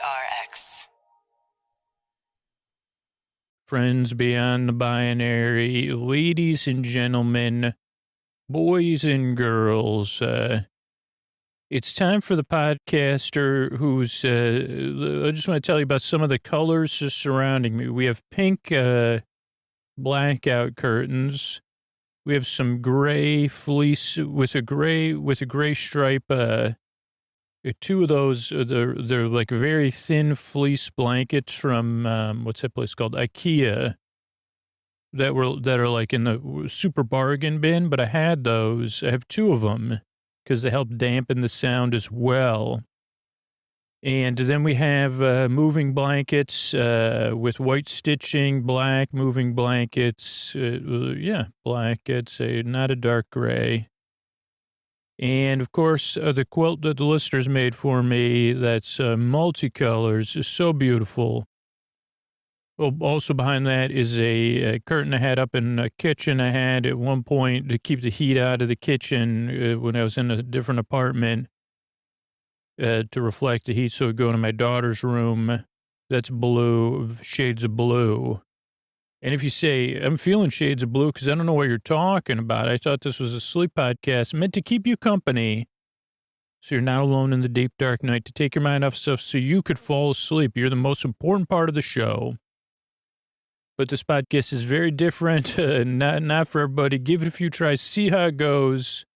PRX. Friends beyond the binary, ladies and gentlemen, boys and girls, it's time for the podcaster who's, I just want to tell you about some of the colors surrounding me. We have pink blackout curtains. We have some gray fleece with a gray stripe. Two of those, they're like very thin fleece blankets from, what's that place called? IKEA, that are like in the super bargain bin, but I had those. I have two of them because they help dampen the sound as well. And then we have moving blankets with white stitching, black moving blankets. Black, I'd say, not a dark gray. And, of course, the quilt that the listeners made for me that's multicolors is so beautiful. Well, also behind that is a curtain I had up in the kitchen I had at one point to keep the heat out of the kitchen when I was in a different apartment to reflect the heat so it would go into my daughter's room. That's blue, shades of blue. And if you say, I'm feeling shades of blue because I don't know what you're talking about. I thought this was a sleep podcast meant to keep you company so you're not alone in the deep, dark night, to take your mind off stuff so you could fall asleep. You're the most important part of the show. But this podcast is very different, not for everybody. Give it a few tries, see how it goes.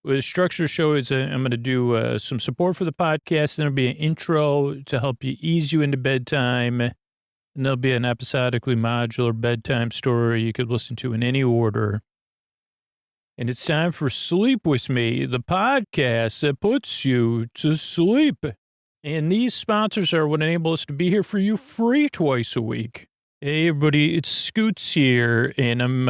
The structure of the show is I'm going to do some support for the podcast. Then there'll be an intro to help you ease you into bedtime. And there'll be an episodically modular bedtime story you could listen to in any order. And it's time for Sleep With Me, the podcast that puts you to sleep. And these sponsors are what enable us to be here for you free twice a week. Hey, everybody, it's Scoots here, and I'm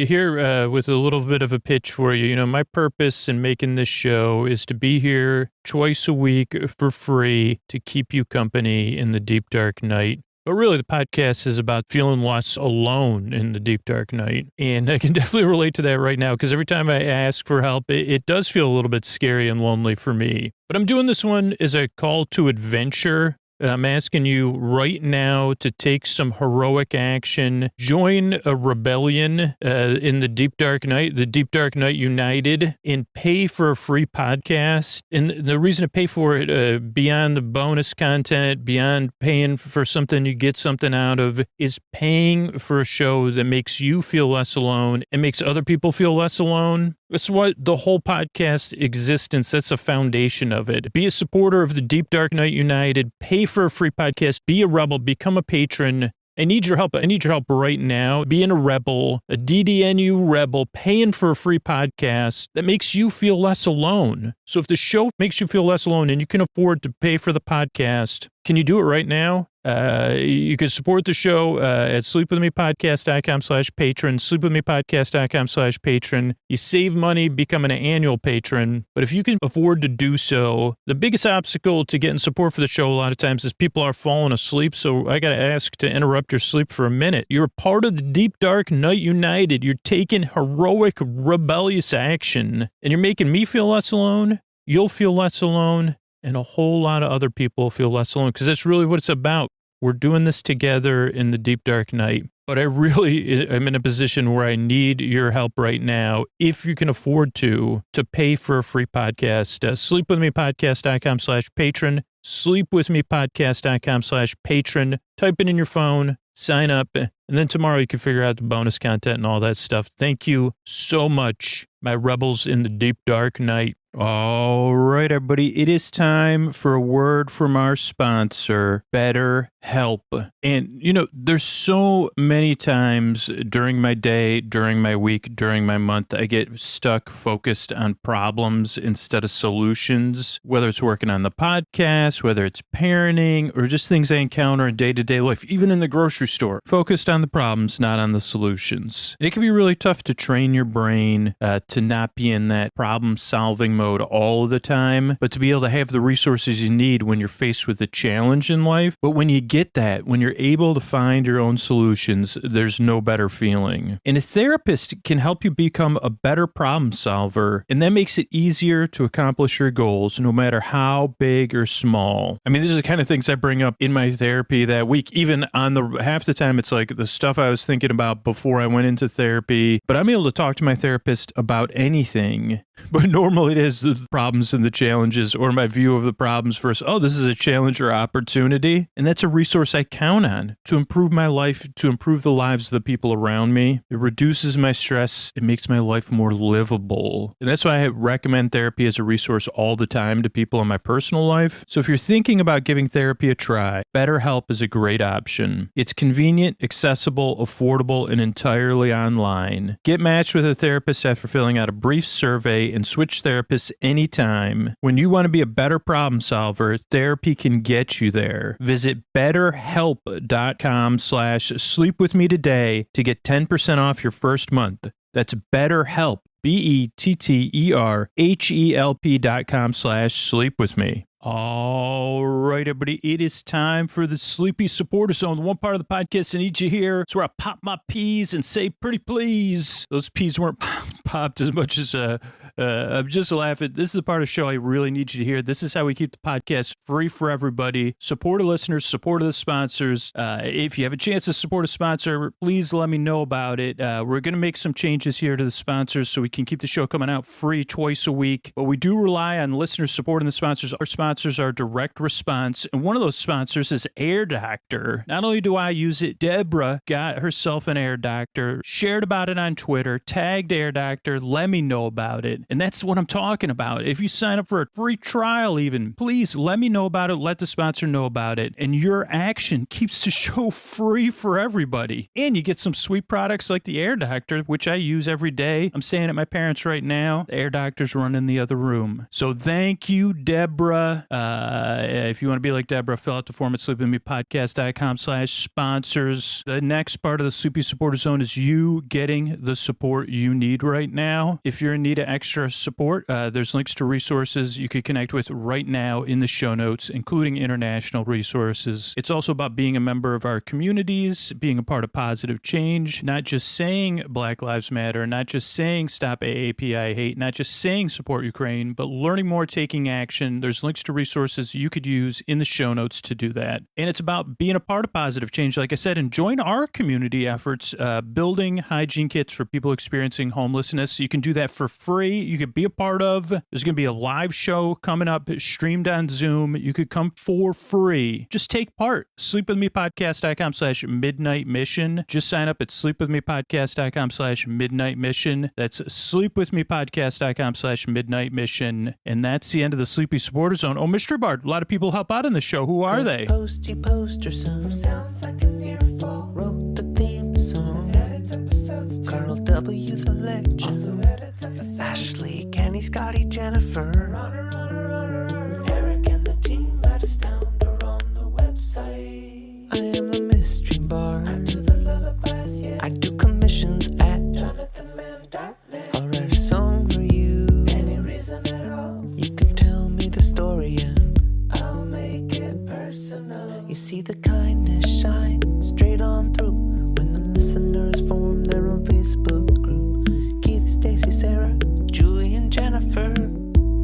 here with a little bit of a pitch for you. You know, my purpose in making this show is to be here twice a week for free to keep you company in the deep, dark night. But really, the podcast is about feeling less alone in the deep, dark night. And I can definitely relate to that right now, because every time I ask for help, it does feel a little bit scary and lonely for me. But I'm doing this one as a call to adventure. I'm asking you right now to take some heroic action. Join a rebellion in the Deep Dark Night, the Deep Dark Night United, and pay for a free podcast. And the reason to pay for it, beyond the bonus content, beyond paying for something you get something out of, is paying for a show that makes you feel less alone and makes other people feel less alone. That's what the whole podcast existence, that's the foundation of it. Be a supporter of the Deep Dark Night United. Pay for a free podcast. Be a rebel. Become a patron. I need your help. I need your help right now. Being a rebel, a DDNU rebel, paying for a free podcast that makes you feel less alone. So if the show makes you feel less alone and you can afford to pay for the podcast, can you do it right now? You can support the show at sleepwithmepodcast.com/patron, sleepwithmepodcast.com/patron. You save money becoming an annual patron, but if you can afford to do so, the biggest obstacle to getting support for the show a lot of times is people are falling asleep, so I got to ask to interrupt your sleep for a minute. You're a part of the Deep Dark Night United. You're taking heroic, rebellious action, and you're making me feel less alone. You'll feel less alone. And a whole lot of other people feel less alone, because that's really what it's about. We're doing this together in the deep, dark night. But I really am in a position where I need your help right now, if you can afford to pay for a free podcast. Sleepwithmepodcast.com/patron, sleepwithmepodcast.com/patron. Type it in your phone, sign up, and then tomorrow you can figure out the bonus content and all that stuff. Thank you so much, my rebels in the deep, dark night. All right, everybody, it is time for a word from our sponsor, BetterHelp. And, you know, there's so many times during my day, during my week, during my month, I get stuck focused on problems instead of solutions, whether it's working on the podcast, whether it's parenting, or just things I encounter in day-to-day life, even in the grocery store, focused on the problems, not on the solutions. And it can be really tough to train your brain to not be in that problem-solving mode all of the time, but to be able to have the resources you need when you're faced with a challenge in life. But when you get that when you're able to find your own solutions, there's no better feeling. And a therapist can help you become a better problem solver, and that makes it easier to accomplish your goals, no matter how big or small. I mean, these are the kind of things I bring up in my therapy that week. Even on the half the time, it's like the stuff I was thinking about before I went into therapy. But I'm able to talk to my therapist about anything. But normally it is the problems and the challenges, or my view of the problems versus, oh, this is a challenge or opportunity. And that's a resource I count on to improve my life, to improve the lives of the people around me. It reduces my stress. It makes my life more livable. And that's why I recommend therapy as a resource all the time to people in my personal life. So if you're thinking about giving therapy a try, BetterHelp is a great option. It's convenient, accessible, affordable, and entirely online. Get matched with a therapist after filling out a brief survey and switch therapists anytime. When you want to be a better problem solver, therapy can get you there. Visit betterhelp.com/sleepwithme today to get 10% off your first month. That's BetterHelp, BetterHelp.com/sleepwithme. All right, everybody, it is time for the Sleepy Supporter Zone, the one part of the podcast I need you here. It's where I pop my peas and say pretty please. Those peas weren't popped as much as I'm just laughing. This is the part of the show I really need you to hear. This is how we keep the podcast free for everybody. Support the listeners, support the sponsors. If you have a chance to support a sponsor, please let me know about it. We're going to make some changes here to the sponsors so we can keep the show coming out free twice a week. But we do rely on listeners supporting the sponsors. Our sponsors are Direct Response, and one of those sponsors is Air Doctor. Not only do I use it, Deborah got herself an Air Doctor, shared about it on Twitter, tagged Air Doctor, let me know about it. And that's what I'm talking about. If you sign up for a free trial even, please let me know about it, let the sponsor know about it, and your action keeps the show free for everybody. And you get some sweet products like the Air Doctor, which I use every day. I'm staying at my parents' right now. The Air Doctor's running the other room. So thank you, Deborah. If you want to be like Deborah, fill out the form at sleepwithmepodcast.com/sponsors. The next part of the Sleepy Supporter Zone is you getting the support you need right now. If you're in need of extra support, there's links to resources you could connect with right now in the show notes, including international resources. It's also about being a member of our communities, being a part of positive change, not just saying Black Lives Matter, not just saying stop AAPI hate, not just saying support Ukraine, but learning more, taking action. There's links to resources you could use in the show notes to do that. And it's about being a part of positive change, like I said, and join our community efforts, building hygiene kits for people experiencing homelessness. You can do that for free. You could be a part of. There's going to be a live show coming up, streamed on Zoom. You could come for free. Just take part. Sleepwithmepodcast.com/midnight mission. Just sign up at sleepwithmepodcast.com/midnight mission. That's sleepwithmepodcast.com/midnight mission. And that's the end of the Sleepy Supporter Zone. Oh, Mr. Bart, a lot of people help out on the show. Who are they? Posty poster son sounds like an earful. Wrote the theme song. Carl W. the legend. Also Ashley, Kenny, Scotty, Jennifer. Eric and the team at Astound are on the website. I am the mystery bar. I do the lullabies, yeah. I do commissions at JonathanMann.net. I'll write a song for you. Any reason at all. You can tell me the story and I'll make it personal. You see the kindness shine straight on through when the listeners form their own Facebook group. Keith, Stacy, Sarah, Julie, and Jennifer.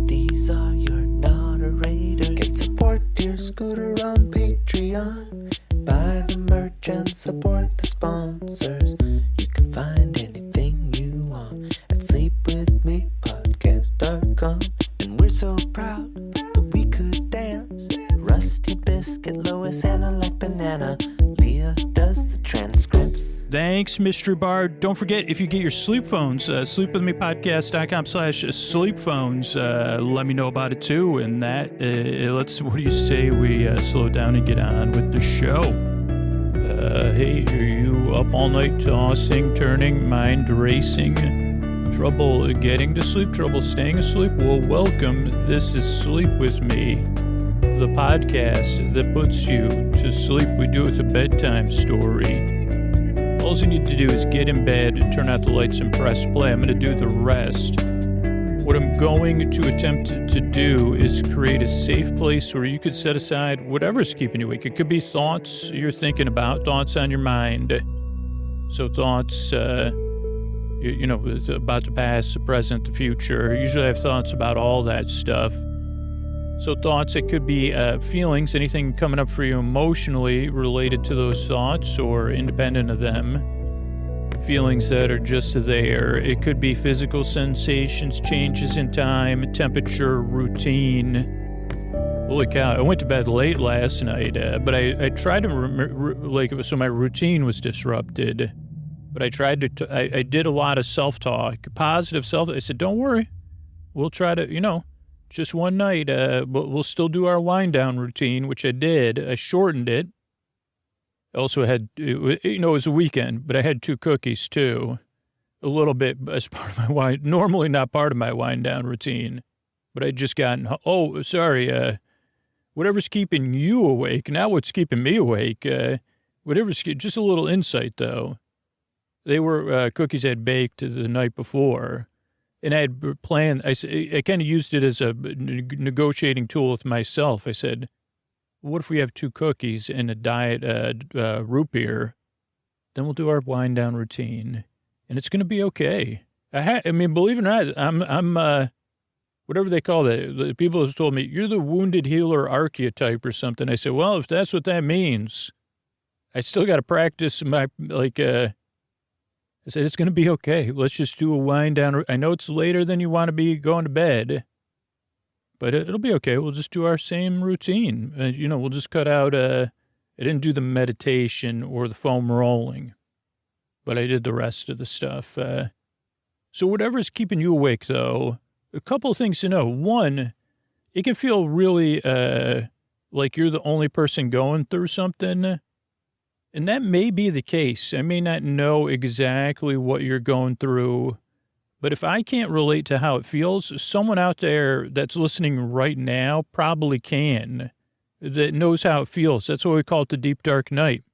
These are your moderators. Get support your scooter on Patreon. Buy the merch and support the sponsors. You can find anything you want at sleepwithmepodcast.com. And we're so proud that we could dance. Rusty Biscuit, Lois, Anna like banana. Leah does the transcripts. Thanks, Mr. Bard. Don't forget, if you get your sleep phones, sleepwithmepodcast.com/sleep phones. Let me know about it too. And that, what do you say we slow down and get on with the show? Hey, are you up all night tossing, turning, mind racing? Trouble getting to sleep, trouble staying asleep? Well, welcome. This is Sleep With Me, the podcast that puts you to sleep. We do it with a bedtime story. All you need to do is get in bed, turn out the lights, and press play. I'm going to do the rest. What I'm going to attempt to do is create a safe place where you could set aside whatever's keeping you awake. It could be thoughts you're thinking about, thoughts on your mind. So thoughts, you know, about the past, the present, the future. Usually I have thoughts about all that stuff. So thoughts, it could be feelings, anything coming up for you emotionally related to those thoughts or independent of them. Feelings that are just there. It could be physical sensations, changes in time, temperature, routine. Holy cow, I went to bed late last night, but I tried to remember, so my routine was disrupted. But I tried to, I did a lot of self-talk, positive self. I said, don't worry, we'll try to, you know, just one night, we'll still do our wind-down routine, which I did. I shortened it. I also had, you know, it was a weekend, but I had 2 cookies, too. A little bit as part of my normally not part of my wind-down routine. But I'd just gotten, oh, sorry, whatever's keeping you awake, now what's keeping me awake, just a little insight, though. They were cookies I'd baked the night before. And I had planned, I kind of used it as a negotiating tool with myself. I said, what if we have 2 cookies and a diet root beer? Then we'll do our wind down routine, and it's going to be okay. I mean, believe it or not, I'm whatever they call that. The people have told me, you're the wounded healer archetype or something. I said, well, if that's what that means, I still got to practice my, I said, it's going to be okay. Let's just do a wind down. I know it's later than you want to be going to bed, but it'll be okay. We'll just do our same routine. You know, we'll just cut out, I didn't do the meditation or the foam rolling, but I did the rest of the stuff. So whatever's keeping you awake, though, a couple of things to know. One, it can feel really like you're the only person going through something. And that may be the case. I may not know exactly what you're going through, but if I can't relate to how it feels, someone out there that's listening right now probably can, that knows how it feels. That's what we call it the deep, dark night.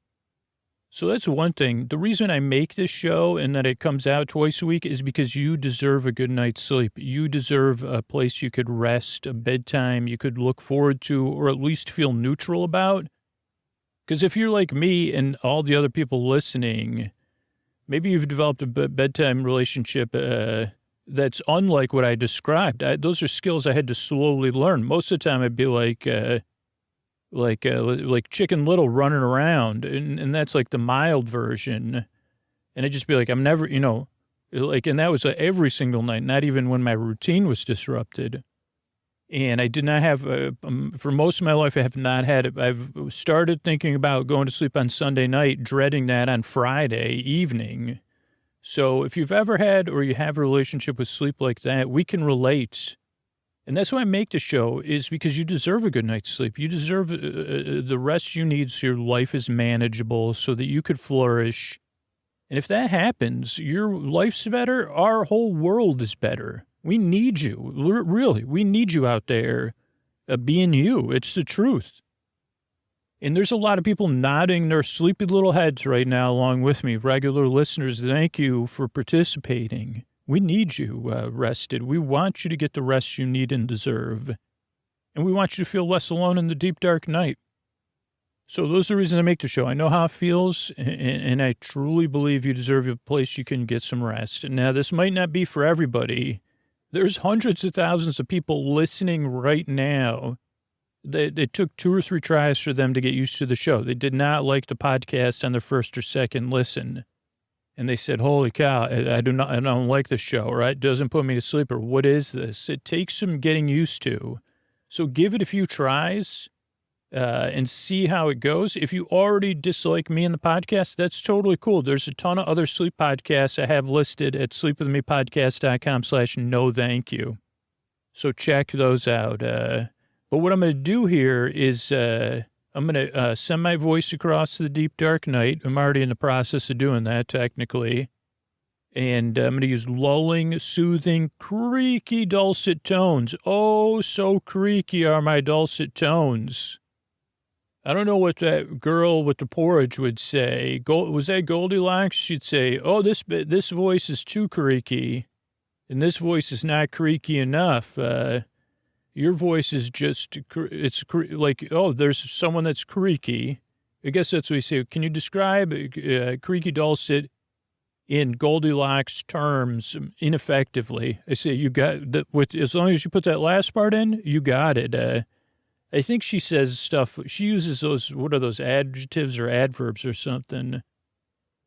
So that's one thing. The reason I make this show and that it comes out twice a week is because you deserve a good night's sleep. You deserve a place you could rest, a bedtime you could look forward to, or at least feel neutral about. Because if you're like me and all the other people listening, maybe you've developed a bedtime relationship that's unlike what I described. Those are skills I had to slowly learn. Most of the time I'd be like Chicken Little running around, and that's like the mild version. And I'd just be like, I'm never, you know, like, and that was every single night, not even when my routine was disrupted. And I did not have, for most of my life, I have not had it. I've started thinking about going to sleep on Sunday night, dreading that on Friday evening. So if you've ever had or you have a relationship with sleep like that, we can relate. And that's why I make the show, is because you deserve a good night's sleep. You deserve the rest you need so your life is manageable, so that you could flourish. And if that happens, your life's better, our whole world is better. We need you. Really, we need you out there being you. It's the truth. And there's a lot of people nodding their sleepy little heads right now along with me. Regular listeners, thank you for participating. We need you rested. We want you to get the rest you need and deserve. And we want you to feel less alone in the deep, dark night. So those are the reasons I make the show. I know how it feels, and I truly believe you deserve a place you can get some rest. Now, this might not be for everybody. There's hundreds of thousands of people listening right now. It took 2 or 3 tries for them to get used to the show. They did not like the podcast on their first or second listen. And they said, holy cow, I don't like the show, or it doesn't put me to sleep, or what is this? It takes some getting used to. So give it a few tries and see how it goes. If you already dislike me and the podcast, that's totally cool. There's a ton of other sleep podcasts I have listed at sleepwithmepodcast.com/no thank you. So check those out. But what I'm going to do here is I'm going to send my voice across the deep, dark night. I'm already in the process of doing that, technically. And I'm going to use lulling, soothing, creaky, dulcet tones. Oh, so creaky are my dulcet tones. I don't know what that girl with the porridge would say. Was that Goldilocks? She'd say, oh, this voice is too creaky. And this voice is not creaky enough. Your voice is just, like, oh, there's someone that's creaky. I guess that's what we say. Can you describe creaky dulcet in Goldilocks terms ineffectively? I say you got that with, as long as you put that last part in, you got it. I think she says stuff. She uses those, what are those, adjectives or adverbs or something?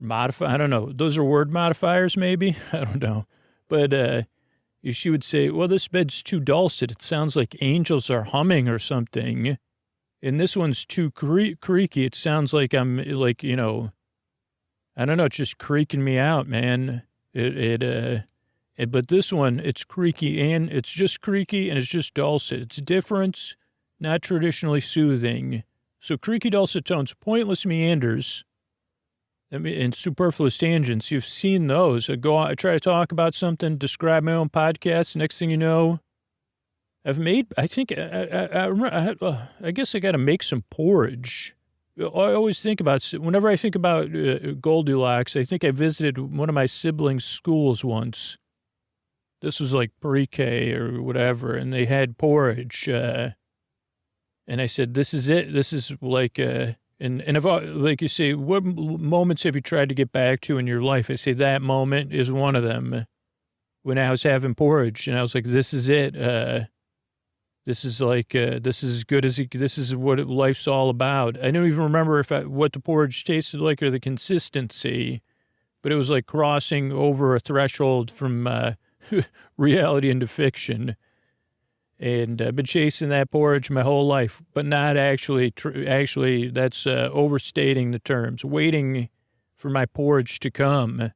I don't know. Those are word modifiers, maybe? I don't know. But she would say, well, this bed's too dulcet. It sounds like angels are humming or something. And this one's too creaky. It sounds like I'm like, I don't know. It's just creaking me out, man. But this one, it's creaky and it's just creaky and it's just dulcet. It's different, not traditionally soothing. So creaky dulcet tones, pointless meanders, and superfluous tangents. You've seen those. I try to talk about something, describe my own podcast. Next thing you know, I guess I got to make some porridge. I always think about, whenever I think about Goldilocks, I think I visited one of my siblings' schools once. This was like pre-K or whatever, and they had porridge. And I said, this is it. This is like, and if, like you say, what moments have you tried to get back to in your life? I say that moment is one of them. When I was having porridge, and I was like, this is it. This is like, this is as good as, this is what life's all about. I don't even remember what the porridge tasted like or the consistency, but it was like crossing over a threshold from reality into fiction. And I've been chasing that porridge my whole life, but not actually, actually, that's overstating the terms. Waiting for my porridge to come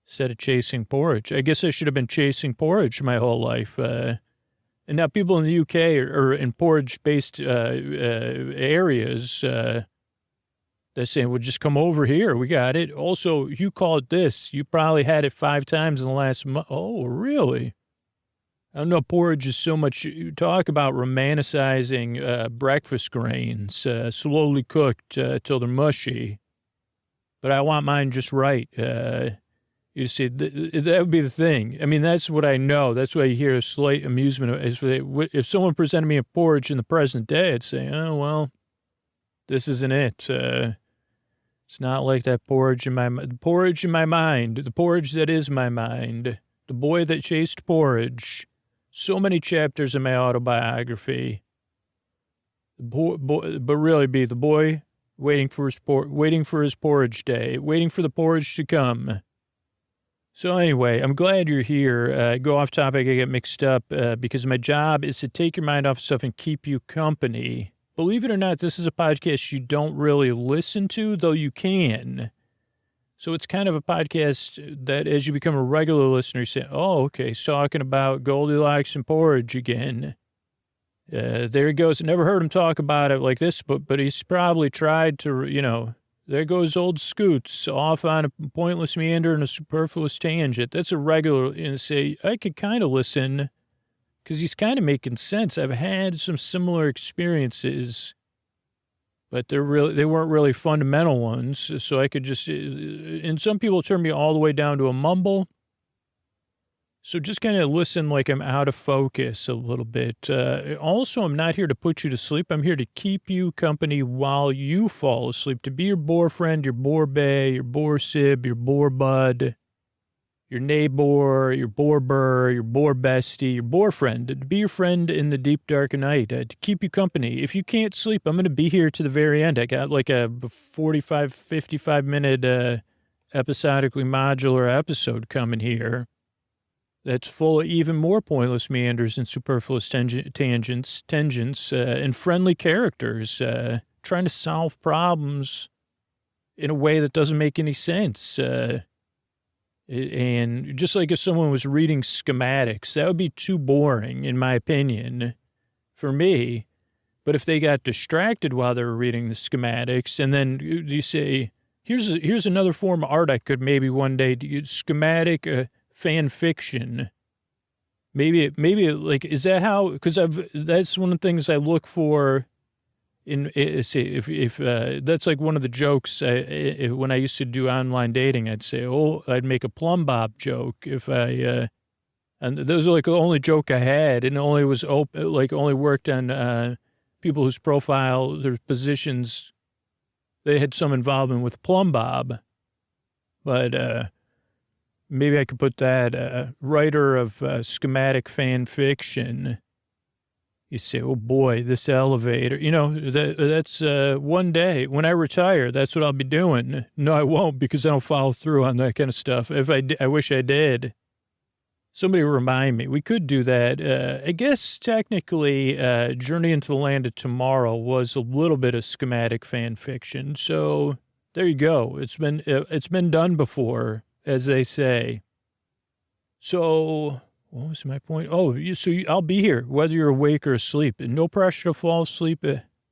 instead of chasing porridge. I guess I should have been chasing porridge my whole life. And now people in the UK or in porridge-based areas, they're saying, well, just come over here. We got it. Also, you call it this. You probably had it 5 times in the last month. Oh, really? I don't know, porridge is so much, you talk about romanticizing breakfast grains, slowly cooked till they're mushy. But I want mine just right. You see, that would be the thing. I mean, that's what I know. That's why you hear a slight amusement. If someone presented me a porridge in the present day, I'd say, oh, well, this isn't it. It's not like that porridge in my mind. The porridge in my mind, the porridge that is my mind, the boy that chased porridge. So many chapters in my autobiography. But really be the boy waiting for his porridge day, waiting for the porridge to come. So anyway, I'm glad you're here. Go off topic, I get mixed up because my job is to take your mind off stuff and keep you company. Believe it or not, this is a podcast you don't really listen to, though you can. So it's kind of a podcast that as you become a regular listener, you say, oh, okay, he's talking about Goldilocks and porridge again. There he goes. I never heard him talk about it like this, but he's probably tried to, there goes old Scoots off on a pointless meander and a superfluous tangent. That's a regular, say, I could kind of listen because he's kind of making sense. I've had some similar experiences, but they weren't really fundamental ones. So I could just, and some people turn me all the way down to a mumble. So just kind of listen like I'm out of focus a little bit. Also, I'm not here to put you to sleep. I'm here to keep you company while you fall asleep, to be your bore friend, your bore bae, your bore sib, your bore bud, your neighbor, your bore burr, your bore bestie, your bore friend, to be your friend in the deep dark night, to keep you company. If you can't sleep, I'm going to be here to the very end. I got like a 45, 55-minute episodically modular episode coming here that's full of even more pointless meanders and superfluous tangents, and friendly characters trying to solve problems in a way that doesn't make any sense. And just like if someone was reading schematics, that would be too boring, in my opinion, for me. But if they got distracted while they were reading the schematics, and then you say, here's another form of art I could maybe one day do, schematic fan fiction. Maybe like, is that how? Because that's one of the things I look for. If that's like one of the jokes when I used to do online dating, I'd say, I'd make a plumb bob joke if I And those are like the only joke I had, and only was only worked on people whose profile, their positions, they had some involvement with Plumb Bob. But maybe I could put that writer of schematic fan fiction. You say, oh boy, this elevator, that's one day when I retire, that's what I'll be doing. No, I won't, because I don't follow through on that kind of stuff. If I wish I did. Somebody remind me. We could do that. I guess technically Journey into the Land of Tomorrow was a little bit of schematic fan fiction. So there you go. It's been done before, as they say. So what was my point? Oh, I'll be here, whether you're awake or asleep. No pressure to fall asleep.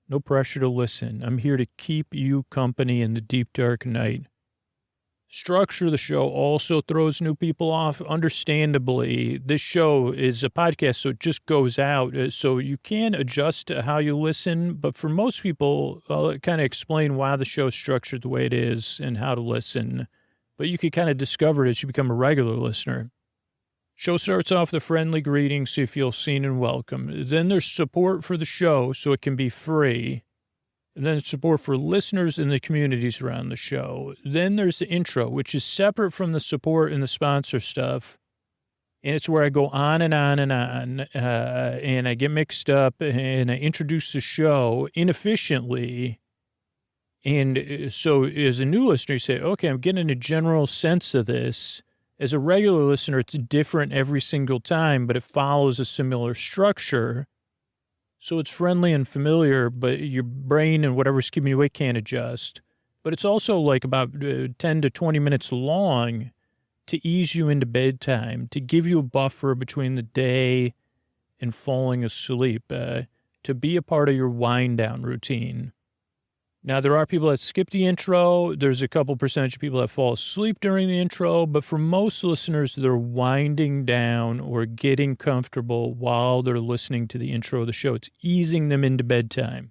No pressure to listen. I'm here to keep you company in the deep, dark night. Structure of the show also throws new people off. Understandably, this show is a podcast, so it just goes out. So you can adjust to how you listen. But for most people, I'll kind of explain why the show is structured the way it is and how to listen. But you can kind of discover it as you become a regular listener. Show starts off with a friendly greeting so you feel seen and welcome. Then there's support for the show so it can be free. And then support for listeners in the communities around the show. Then there's the intro, which is separate from the support and the sponsor stuff. And it's where I go on and on and on. And I get mixed up and I introduce the show inefficiently. And so as a new listener, you say, okay, I'm getting a general sense of this. As a regular listener, it's different every single time, but it follows a similar structure. So it's friendly and familiar, but your brain and whatever's keeping you awake can't adjust. But it's also like about 10 to 20 minutes long to ease you into bedtime, to give you a buffer between the day and falling asleep, to be a part of your wind down routine. Now, there are people that skip the intro. There's a couple percentage of people that fall asleep during the intro. But for most listeners, they're winding down or getting comfortable while they're listening to the intro of the show. It's easing them into bedtime.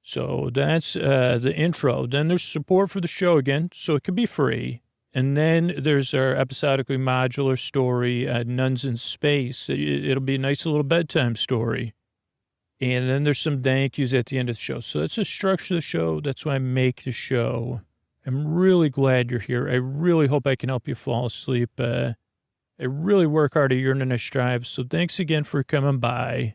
So that's the intro. Then there's support for the show again, so it can be free. And then there's our episodically modular story, Nuns in Space. It'll be a nice little bedtime story. And then there's some thank yous at the end of the show. So that's the structure of the show. That's why I make the show. I'm really glad you're here. I really hope I can help you fall asleep. I really work hard at your nice drive. So thanks again for coming by.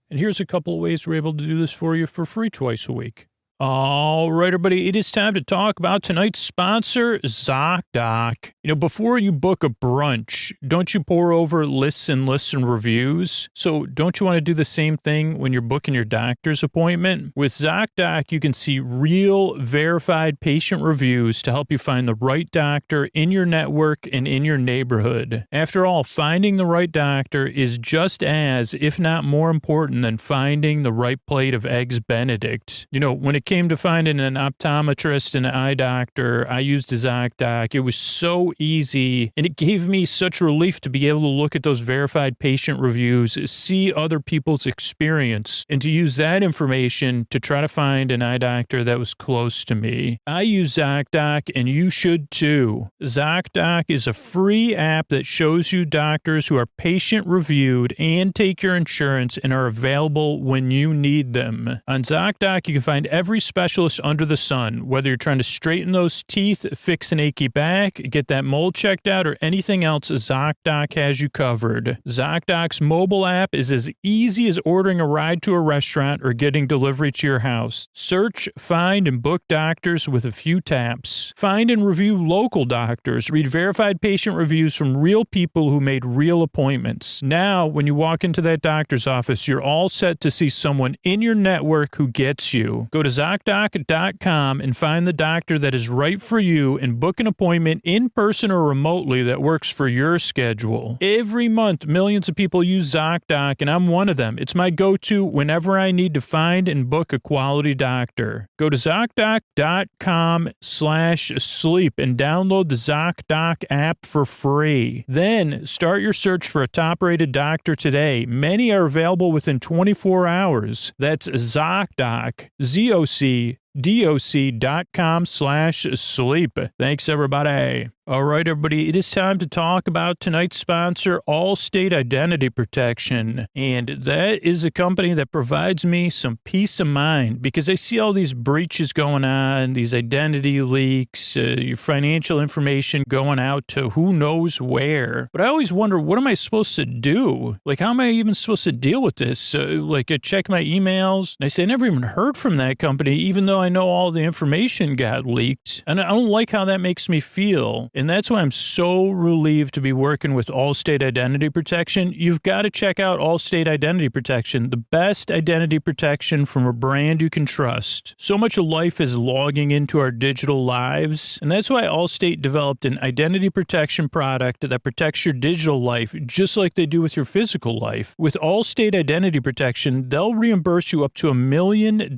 And here's a couple of ways we're able to do this for you for free twice a week. All right, everybody, it is time to talk about tonight's sponsor, ZocDoc. Before you book a brunch, don't you pour over lists and reviews? So don't you want to do the same thing when you're booking your doctor's appointment? With ZocDoc, you can see real, verified patient reviews to help you find the right doctor in your network and in your neighborhood. After all, finding the right doctor is just as, if not more important than finding the right plate of Eggs Benedict. When it came to finding an optometrist and an eye doctor, I used ZocDoc. It was so easy, and it gave me such relief to be able to look at those verified patient reviews, see other people's experience, and to use that information to try to find an eye doctor that was close to me. I use ZocDoc, and you should too. ZocDoc is a free app that shows you doctors who are patient-reviewed and take your insurance and are available when you need them. On ZocDoc, you can find every specialist under the sun, whether you're trying to straighten those teeth, fix an achy back, get that mole checked out, or anything else, ZocDoc has you covered. ZocDoc's mobile app is as easy as ordering a ride to a restaurant or getting delivery to your house. Search, find, and book doctors with a few taps. Find and review local doctors. Read verified patient reviews from real people who made real appointments. Now, when you walk into that doctor's office, you're all set to see someone in your network who gets you. Go to ZocDoc.com and find the doctor that is right for you and book an appointment in person or remotely that works for your schedule. Every month, millions of people use ZocDoc, and I'm one of them. It's my go-to whenever I need to find and book a quality doctor. Go to ZocDoc.com/sleep and download the ZocDoc app for free. Then start your search for a top-rated doctor today. Many are available within 24 hours. That's ZocDoc, ZocDoc.com/sleep. Thanks, everybody. All right, everybody, it is time to talk about tonight's sponsor, Allstate Identity Protection. And that is a company that provides me some peace of mind because I see all these breaches going on, these identity leaks, your financial information going out to who knows where. But I always wonder, what am I supposed to do? Like, how am I even supposed to deal with this? I check my emails, and I say, I never even heard from that company, even though I know all the information got leaked. And I don't like how that makes me feel. And that's why I'm so relieved to be working with Allstate Identity Protection. You've got to check out Allstate Identity Protection, the best identity protection from a brand you can trust. So much of life is logging into our digital lives, and that's why Allstate developed an identity protection product that protects your digital life just like they do with your physical life. With Allstate Identity Protection, they'll reimburse you up to $1 million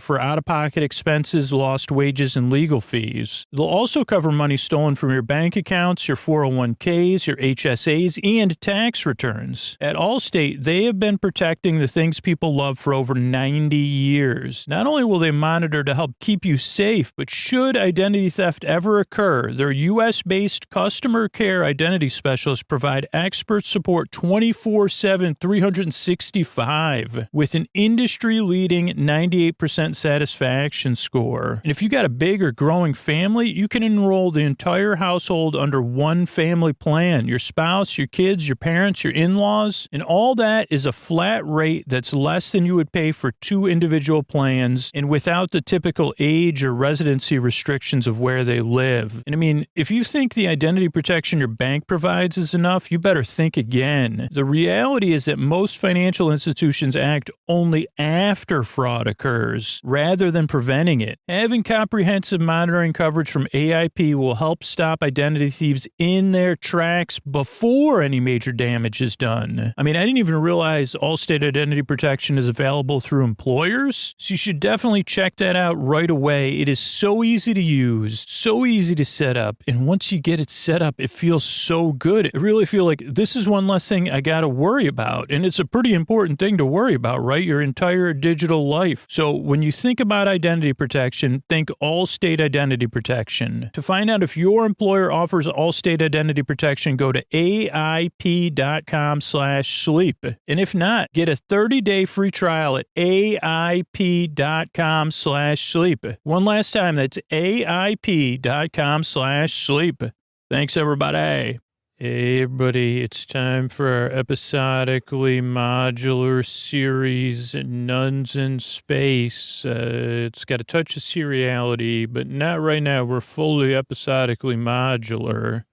for out-of-pocket expenses, lost wages, and legal fees. They'll also cover money stolen from your bank accounts, your 401ks, your HSAs, and tax returns. At Allstate, they have been protecting the things people love for over 90 years. Not only will they monitor to help keep you safe, but should identity theft ever occur, their U.S.-based customer care identity specialists provide expert support 24/7, 365 with an industry-leading 98% satisfaction score. And if you got a big or growing family, you can enroll the entire household under one family plan. Your spouse, your kids, your parents, your in-laws, and all that is a flat rate that's less than you would pay for two individual plans and without the typical age or residency restrictions of where they live. And I mean, if you think the identity protection your bank provides is enough, you better think again. The reality is that most financial institutions act only after fraud occurs rather than preventing it. Having comprehensive monitoring coverage from AIP will help stop identity thieves in their tracks before any major damage is done. I mean, I didn't even realize Allstate Identity Protection is available through employers, so you should definitely check that out right away. It is so easy to use, so easy to set up, and once you get it set up, it feels so good. I really feel like this is one less thing I got to worry about, and it's a pretty important thing to worry about, right? Your entire digital life. So when you think about identity protection, think Allstate Identity Protection. To find out if your employer offers Allstate Identity Protection, go to AIP.com/sleep. And if not, get a 30-day free trial at AIP.com/sleep. One last time, that's AIP.com/sleep. Thanks, everybody. Hey, everybody, it's time for our episodically modular series, Nuns in Space. It's got a touch of seriality, but not right now. We're fully episodically modular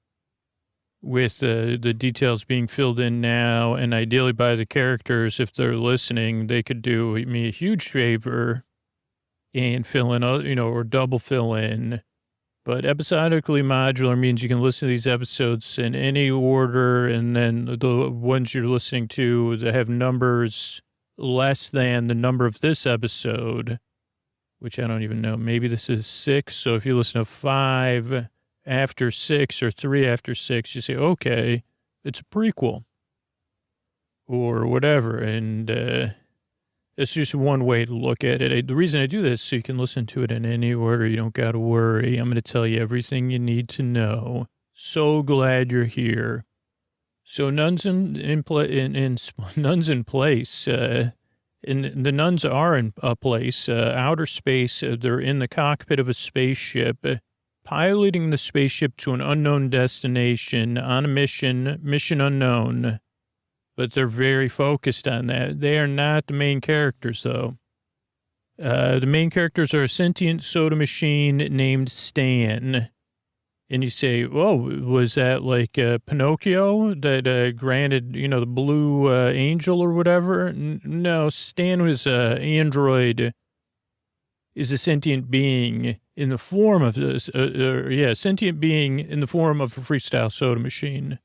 with the details being filled in now, and ideally by the characters. If they're listening, they could do me a huge favor and fill in, or double fill in. But episodically modular means you can listen to these episodes in any order, and then the ones you're listening to that have numbers less than the number of this episode, which I don't even know. Maybe this is 6. So if you listen to 5 after 6 or 3 after 6, you say, okay, it's a prequel or whatever. And it's just one way to look at it. The reason I do this is so you can listen to it in any order. You don't got to worry. I'm going to tell you everything you need to know. So glad you're here. So nuns in nuns in place. And the nuns are in a place, outer space. They're in the cockpit of a spaceship, piloting the spaceship to an unknown destination on a mission unknown. But they're very focused on that. They are not the main characters, though. The main characters are a sentient soda machine named Stan. And you say, oh, was that like Pinocchio that granted, the blue angel or whatever? No, Stan was an android, is a sentient being in the form of this, sentient being in the form of a freestyle soda machine.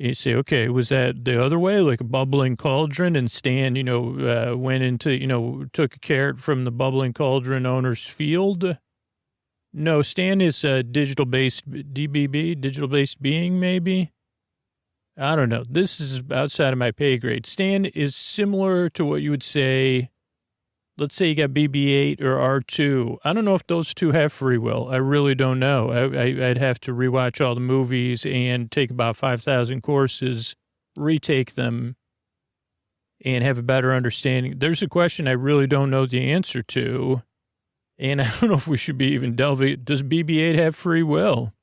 You say, okay, was that the other way, like a bubbling cauldron, and Stan, went into, took a carrot from the bubbling cauldron owner's field? No, Stan is a digital-based being, maybe? I don't know. This is outside of my pay grade. Stan is similar to what you would say let's say you got BB-8 or R2. I don't know if those two have free will. I really don't know. I'd have to rewatch all the movies and take about 5,000 courses, retake them, and have a better understanding. There's a question I really don't know the answer to, and I don't know if we should be even delving. Does BB-8 have free will?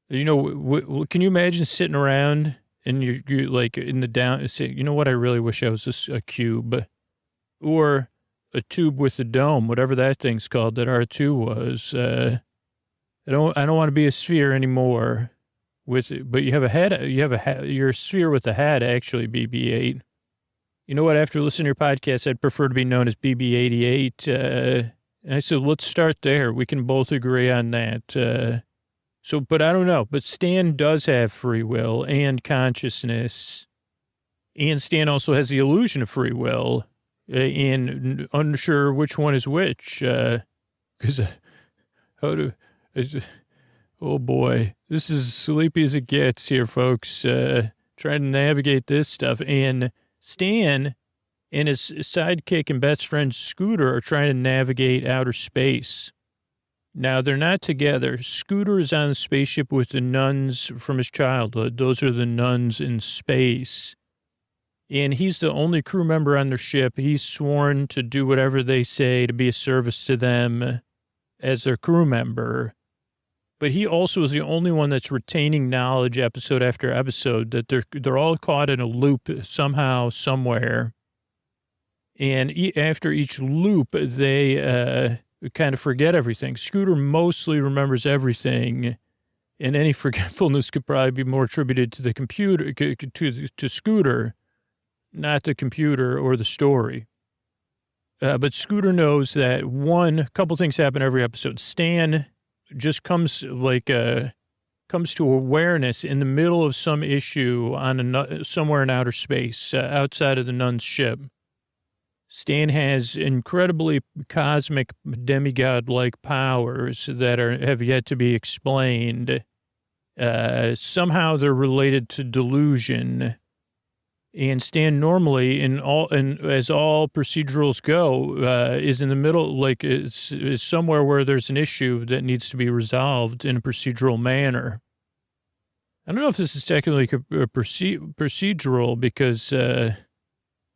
You know, can you imagine sitting around and you're like in the down, say, you know what, I really wish I was a cube or a tube with a dome, whatever that thing's called that R2 was. I don't want to be a sphere anymore. But you have a head, you're a sphere with a head, actually, BB-8. You know what? After listening to your podcast, I'd prefer to be known as BB-88. And I said, let's start there. We can both agree on that. But I don't know. But Stan does have free will and consciousness. And Stan also has the illusion of free will and unsure which one is which. Because oh boy, this is as sleepy as it gets here, folks. Trying to navigate this stuff. And Stan and his sidekick and best friend Scooter are trying to navigate outer space. Now, they're not together. Scooter is on the spaceship with the nuns from his childhood. Those are the nuns in space. And he's the only crew member on their ship. He's sworn to do whatever they say to be a service to them as their crew member. But he also is the only one that's retaining knowledge episode after episode, that they're all caught in a loop somehow, somewhere. And after each loop, they kind of forget everything. Scooter mostly remembers everything, and any forgetfulness could probably be more attributed to the computer, to Scooter, not the computer or the story. But Scooter knows that a couple things happen every episode. Stan just comes to awareness in the middle of some issue on somewhere in outer space, outside of the nun's ship. Stan has incredibly cosmic demigod-like powers that have yet to be explained. Somehow they're related to delusion. And Stan normally, as all procedurals go, is in the middle, is somewhere where there's an issue that needs to be resolved in a procedural manner. I don't know if this is technically a procedural because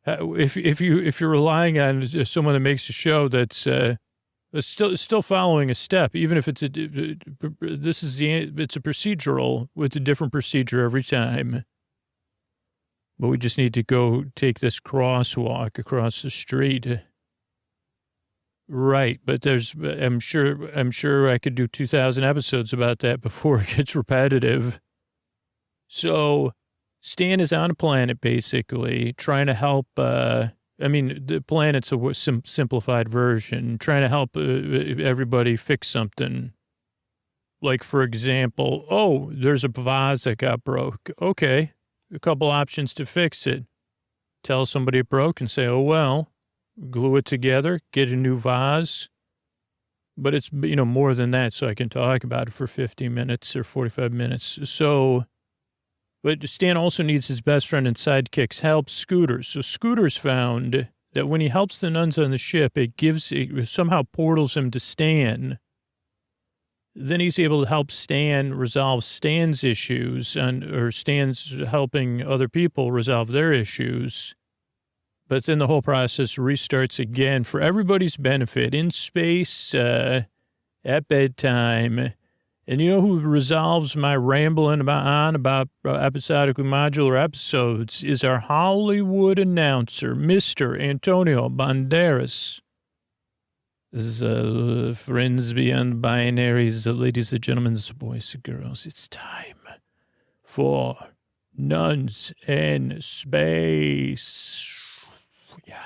if you're relying on someone that makes a show that's still following a step, even if it's a procedural with a different procedure every time. But we just need to go take this crosswalk across the street. Right, but I'm sure I could do 2,000 episodes about that before it gets repetitive. So Stan is on a planet, basically, trying to help, the planet's a simplified version, trying to help everybody fix something. Like, for example, there's a vase that got broke. Okay. A couple options to fix it. Tell somebody it broke and say, oh, well, glue it together, get a new vase. But it's, more than that, so I can talk about it for 50 minutes or 45 minutes. But Stan also needs his best friend and sidekick's help, Scooter. So Scooter's found that when he helps the nuns on the ship, it somehow portals him to Stan. Then he's able to help Stan resolve Stan's issues, or Stan's helping other people resolve their issues. But then the whole process restarts again for everybody's benefit in space, at bedtime. And you know who resolves my rambling about episodic modular episodes is our Hollywood announcer, Mr. Antonio Banderas. This is friends beyond binaries, ladies and gentlemen, boys and girls. It's time for Nuns in Space. Yeah.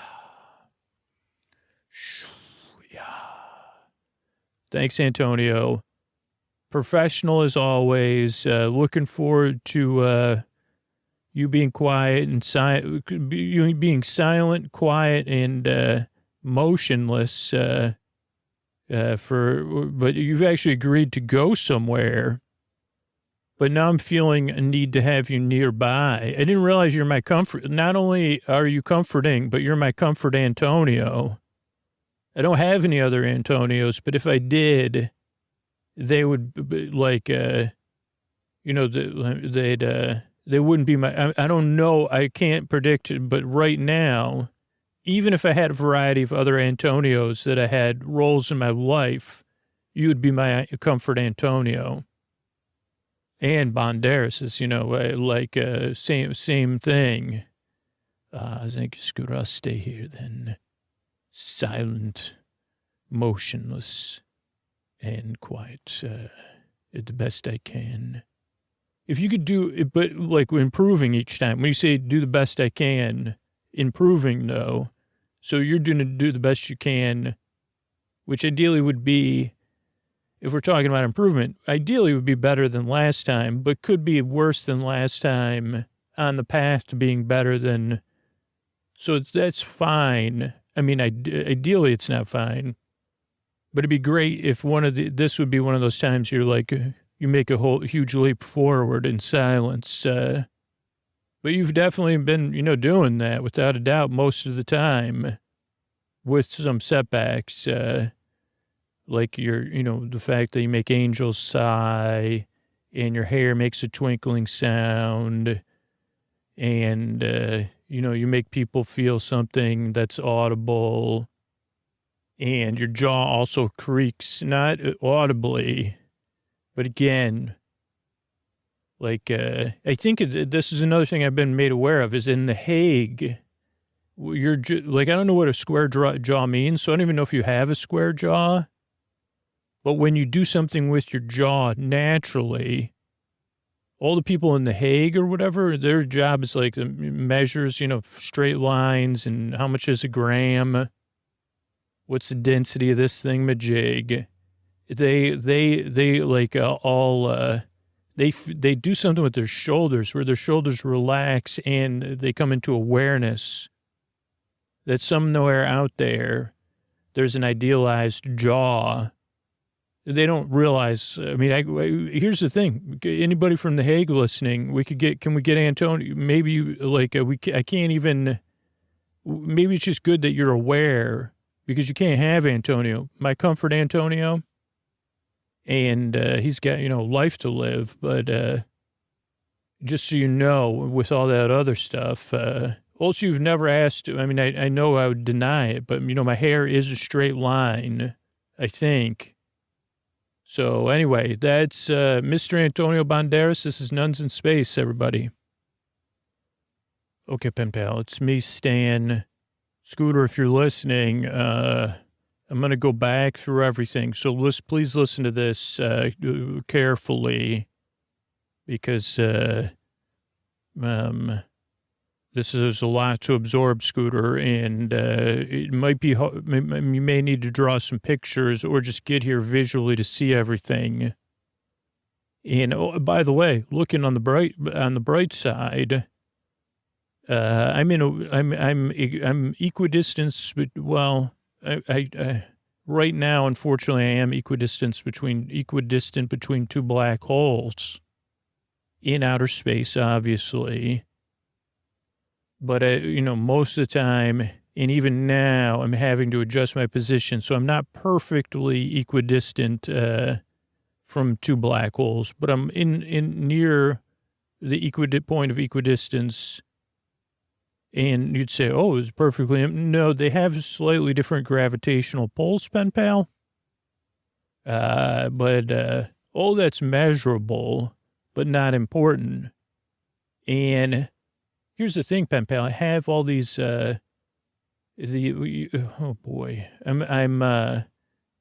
Thanks, Antonio. Professional as always. Looking forward to you being quiet and you being silent, quiet, and motionless. But you've actually agreed to go somewhere. But now I'm feeling a need to have you nearby. I didn't realize you're my comfort. Not only are you comforting, but you're my comfort, Antonio. I don't have any other Antonios, but if I did, they would be like, they wouldn't be I don't know. I can't predict it, but right now, even if I had a variety of other Antonios that I had roles in my life, you would be my comfort Antonio. And Banderas is, same thing. I think, Scooter, I'll stay here then. Silent, motionless, and quiet, the best I can. If you could do it, but like improving each time, when you say do the best I can, improving though, so you're going to do the best you can, which ideally would be, if we're talking about improvement, ideally would be better than last time, but could be worse than last time on the path to being better than, so that's fine. I mean, ideally it's not fine, but it'd be great if this would be one of those times you're like, you make a whole huge leap forward in silence. But you've definitely been, doing that without a doubt most of the time with some setbacks, like the fact that you make angels sigh and your hair makes a twinkling sound and, you make people feel something that's audible and your jaw also creaks, not audibly, but again, like, I think this is another thing I've been made aware of is in The Hague, I don't know what a square jaw means, so I don't even know if you have a square jaw, but when you do something with your jaw naturally, all the people in The Hague or whatever, their job is like measures, straight lines and how much is a gram. What's the density of this thing, majig? They do something with their shoulders where their shoulders relax and they come into awareness that somewhere out there's an idealized jaw. They don't realize. I mean, here's the thing. Anybody from The Hague listening, can we get Antonio? Maybe I can't even, maybe it's just good that you're aware because you can't have Antonio, my comfort Antonio. And he's got, life to live. But just so you know, with all that other stuff, also you've never asked, I mean, I know I would deny it, but, my hair is a straight line, I think. So anyway, that's Mr. Antonio Banderas. This is Nuns in Space, everybody. Okay, pen pal, it's me, Stan. Scooter, if you're listening, I'm going to go back through everything. So please listen to this carefully because this is a lot to absorb, Scooter, and it might be, you may need to draw some pictures or just get here visually to see everything. And by the way, looking on the bright side, I'm equidistant. Well, I right now, unfortunately, I am equidistant between two black holes in outer space, obviously. But, most of the time, and even now, I'm having to adjust my position. So I'm not perfectly equidistant from two black holes, but I'm in near the point of equidistance. And you'd say, oh, it's perfectly. No, they have slightly different gravitational pulls, pen pal. But all that's measurable, but not important. And here's the thing, pen pal. I have all these. Oh boy, I'm.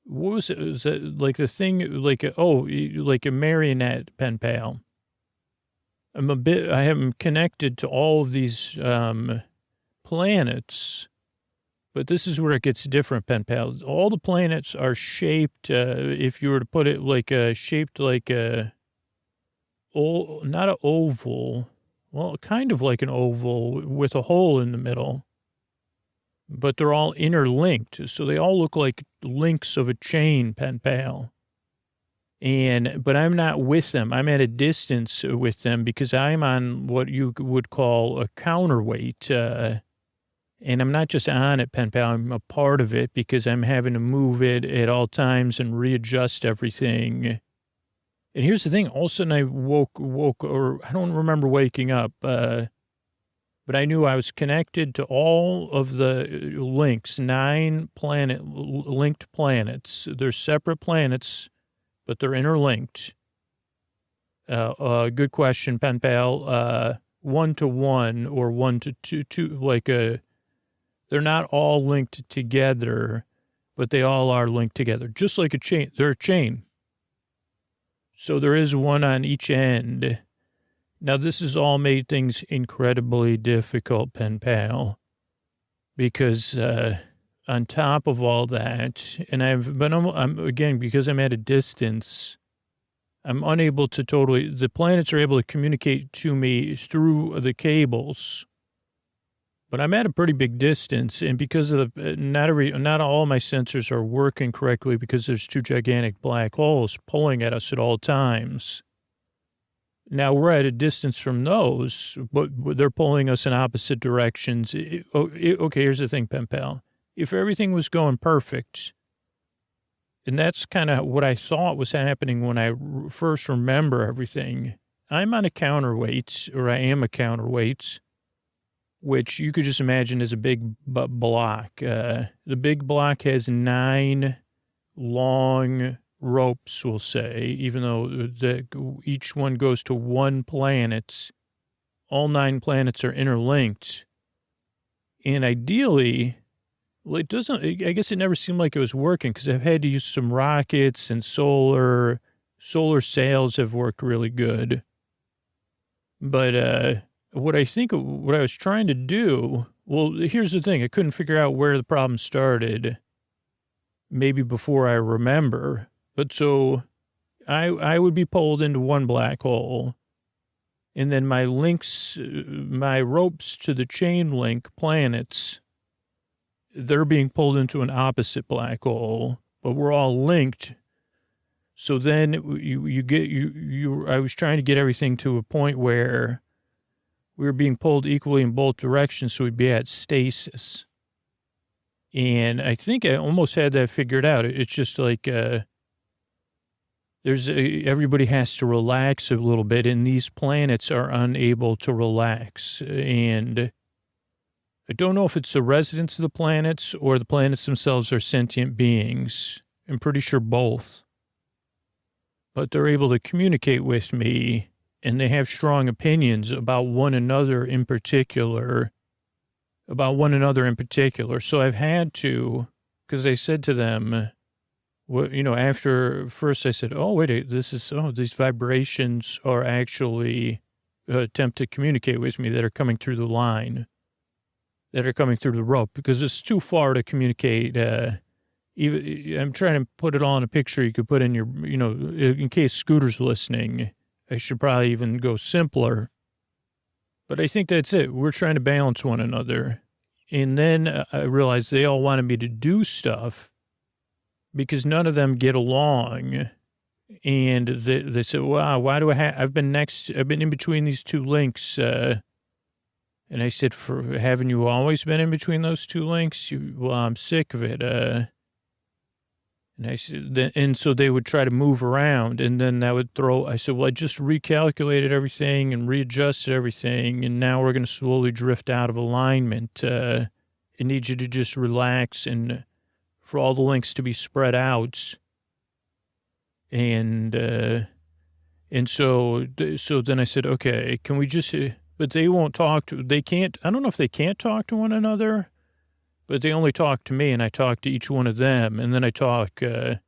What was it? Was it like the thing? Like a marionette, pen pal. I am connected to all of these planets, but this is where it gets different, pen pal. All the planets are shaped, if you were to put it shaped like not an oval, well, kind of like an oval with a hole in the middle, but they're all interlinked. So they all look like links of a chain, pen pal. But I'm not with them. I'm at a distance with them because I'm on what you would call a counterweight. And I'm not just on it, pen pal, I'm a part of it because I'm having to move it at all times and readjust everything. And here's the thing, all of a sudden I woke, or I don't remember waking up, but I knew I was connected to all of the links, 9 linked planets. They're separate planets, but they're interlinked. Good question, pen pal. 1 to 1 or 1 to 2, they're not all linked together, but they all are linked together, just like a chain. They're a chain. So there is one on each end. Now, this has all made things incredibly difficult, pen pal, because on top of all that, and I'm again, because I'm at a distance, I'm unable to the planets are able to communicate to me through the cables, but I'm at a pretty big distance, and because of not all my sensors are working correctly because there's 2 gigantic black holes pulling at us at all times. Now we're at a distance from those, but they're pulling us in opposite directions. Okay, here's the thing, pen pal. If everything was going perfect, and that's kind of what I thought was happening when I first remember everything, I'm on a counterweight, or I am a counterweight, which you could just imagine as a big block. The big block has 9 long ropes, we'll say, even though each one goes to 1 planet. All 9 planets are interlinked. And ideally, well, I guess it never seemed like it was working because I've had to use some rockets and solar sails have worked really good. But what I was trying to do, well, here's the thing. I couldn't figure out where the problem started, maybe before I remember. But so I would be pulled into 1 black hole, and then my ropes to the chain link planets, they're being pulled into an opposite black hole, but we're all linked. So then I was trying to get everything to a point where we were being pulled equally in both directions, so we'd be at stasis. And I think I almost had that figured out. It's just like everybody has to relax a little bit, and these planets are unable to relax. And I don't know if it's the residents of the planets or the planets themselves are sentient beings. I'm pretty sure both. But they're able to communicate with me, and they have strong opinions about one another in particular. So I've had to, because I said to them, after first I said, oh, wait, these vibrations are actually attempt to communicate with me that are coming through the line, that are coming through the rope, because it's too far to communicate. I'm trying to put it all in a picture you could put in your, in case Scooter's listening. I should probably even go simpler. But I think that's it. We're trying to balance one another. And then I realized they all wanted me to do stuff because none of them get along. And they said, wow, why do I've been in between these 2 links. And I said, haven't you always been in between those 2 links? Well, I'm sick of it. And I said, and so they would try to move around, and then that would I said, well, I just recalculated everything and readjusted everything, and now we're going to slowly drift out of alignment. I need you to just relax and for all the links to be spread out. And so then I said, okay, can we just, but they won't I don't know if they can't talk to one another. But they only talk to me, and I talk to each one of them, and then I talk, and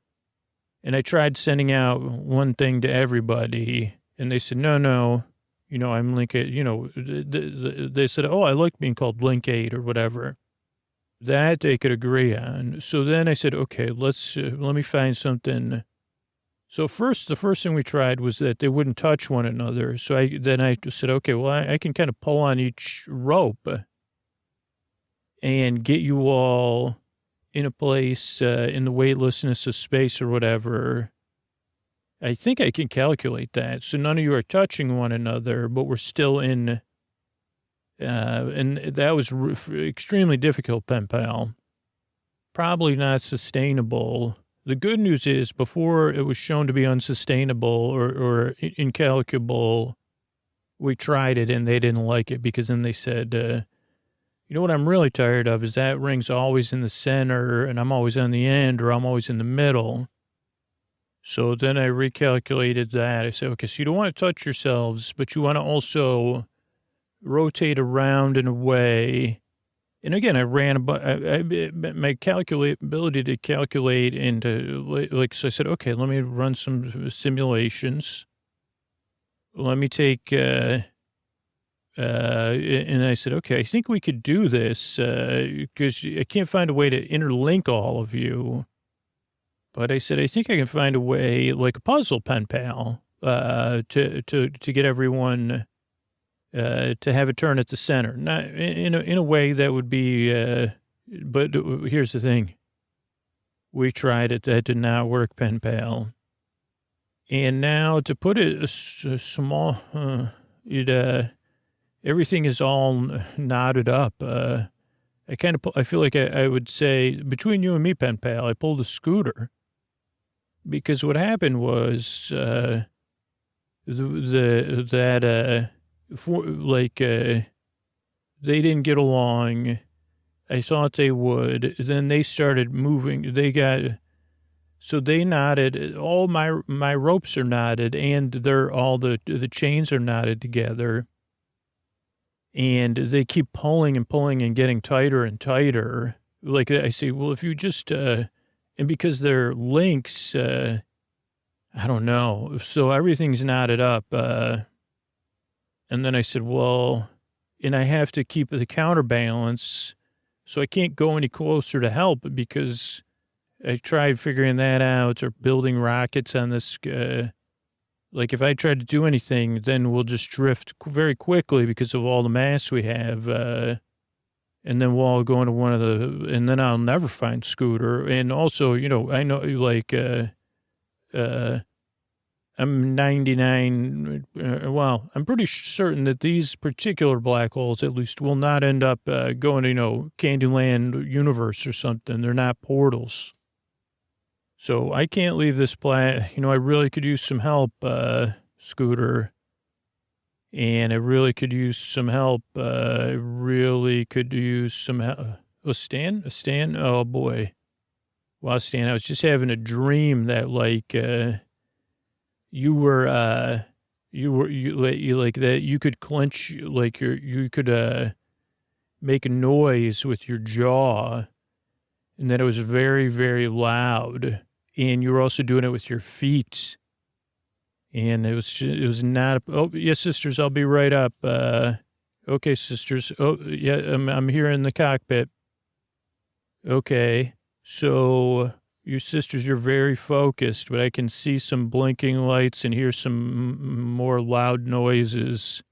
I tried sending out one thing to everybody, and they said, no, I'm Link 8, they said, oh, I like being called Link 8 or whatever. That they could agree on. So then I said, okay, let me find something. So the first thing we tried was that they wouldn't touch one another. So I just said, okay, well, I can kind of pull on each rope and get you all in a place in the weightlessness of space or whatever. I think I can calculate that. So none of you are touching one another, but we're still in And that was extremely difficult, pen pal. Probably not sustainable. The good news is before it was shown to be unsustainable or incalculable, we tried it and they didn't like it because then they said, you know what I'm really tired of is that ring's always in the center and I'm always on the end or I'm always in the middle. So then I recalculated that. I said, okay, so you don't want to touch yourselves, but you want to also rotate around in a way. And again, I ran about my ability to calculate and to, so I said, okay, let me run some simulations. Let me take, and I said, okay, I think we could do this because I can't find a way to interlink all of you. But I said, I think I can find a way, like a puzzle, pen pal, to get everyone to have a turn at the center. Not in a way that would be, but here's the thing. We tried it. That did not work, pen pal. And now to put it a small, everything is all knotted up. I feel like I would say between you and me, pen pal, I pulled a scooter. Because what happened was they didn't get along. I thought they would. Then they started moving. So they knotted. All my ropes are knotted, and all the chains are knotted together. And they keep pulling and pulling and getting tighter and tighter. Like I say, well, if you just and because they're links, I don't know. So everything's knotted up. And then I said, well, and I have to keep the counterbalance. So I can't go any closer to help because I tried figuring that out or building rockets on this. Like if I try to do anything, then we'll just drift very quickly because of all the mass we have. And then we'll all go into one of and then I'll never find Scooter. And also, I know, like, I'm 99, I'm pretty certain that these particular black holes, at least, will not end up going to, Candyland universe or something. They're not portals. So I can't leave this I really could use some help, Scooter. And I really could use some help. Oh, Stan? Oh, boy. Well, Stan, I was just having a dream that, like, you could clench, like, you could make a noise with your jaw, and that it was very, very loud. And you were also doing it with your feet. And it was not, oh, yes, sisters, I'll be right up. Okay, sisters. Oh, yeah, I'm here in the cockpit. Okay. So you sisters, you're very focused, but I can see some blinking lights and hear some more loud noises.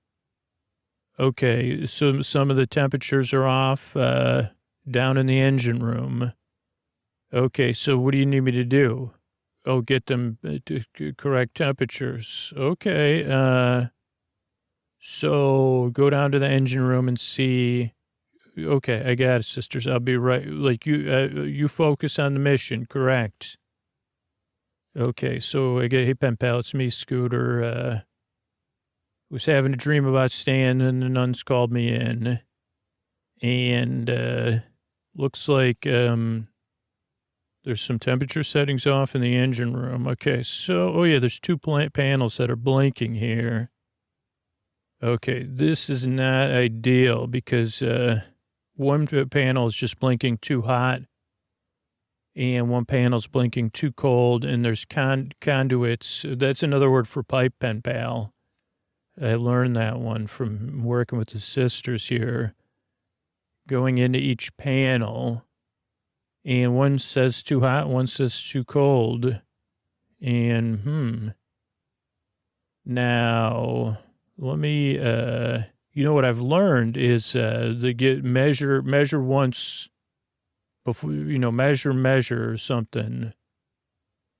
Okay. So some of the temperatures are off, down in the engine room. Okay. So what do you need me to do? Oh, get them to correct temperatures. Okay. So go down to the engine room and see. Okay, I got it, sisters. I'll be right. Like you focus on the mission, correct? Okay, so hey, pen pal, it's me, Scooter. Was having a dream about Stan, and the nuns called me in, and looks like there's some temperature settings off in the engine room. Okay, so, oh yeah, there's two panels that are blinking here. Okay, this is not ideal because one panel is just blinking too hot and one panel's blinking too cold, and there's conduits. That's another word for pipe, pen pal. I learned that one from working with the sisters here. Going into each panel. And one says too hot, one says too cold. And, Now, let me, what I've learned is measure once before, measure something.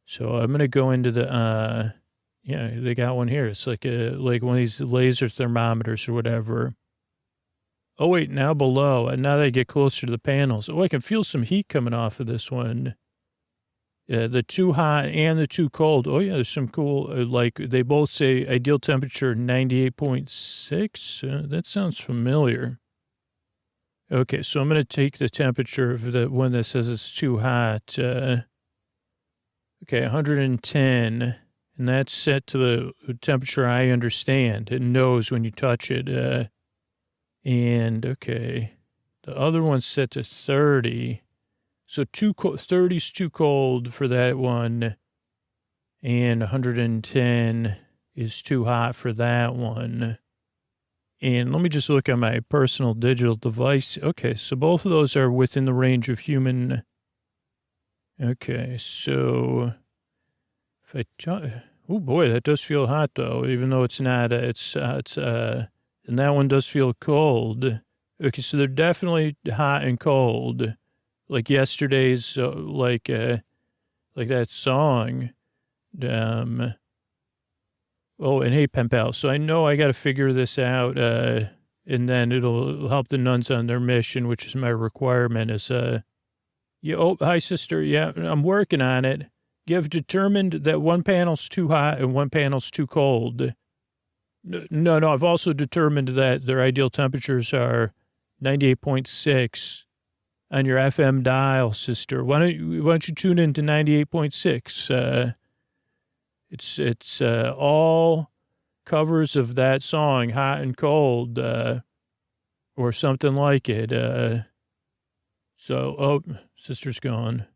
So I'm going to go into the, they got one here. It's like one of these laser thermometers or whatever. Oh, wait, now below. And now that I get closer to the panels. Oh, I can feel some heat coming off of this one. The too hot and the too cold. Oh, yeah, there's some cool, like, they both say ideal temperature 98.6. That sounds familiar. Okay, so I'm going to take the temperature of the one that says it's too hot. Okay, 110. And that's set to the temperature I understand. It knows when you touch it. And, okay, the other one's set to 30. So 30's too cold for that one, and 110 is too hot for that one. And let me just look at my personal digital device. Okay, so both of those are within the range of human. Okay, so if I oh boy, that does feel hot though, even though it's not. And that one does feel cold. Okay, so they're definitely hot and cold. Like yesterday's, like that song. Oh, and hey, pen pal. So I know I got to figure this out, and then it'll help the nuns on their mission, which is my requirement. Is yeah. Oh, hi, sister. Yeah, I'm working on it. You have determined that one panel's too hot and one panel's too cold. No. I've also determined that their ideal temperatures are 98.6. On your FM dial, sister. Why don't you tune in to 98.6? It's all covers of that song, Hot and Cold, or something like it. Sister's gone.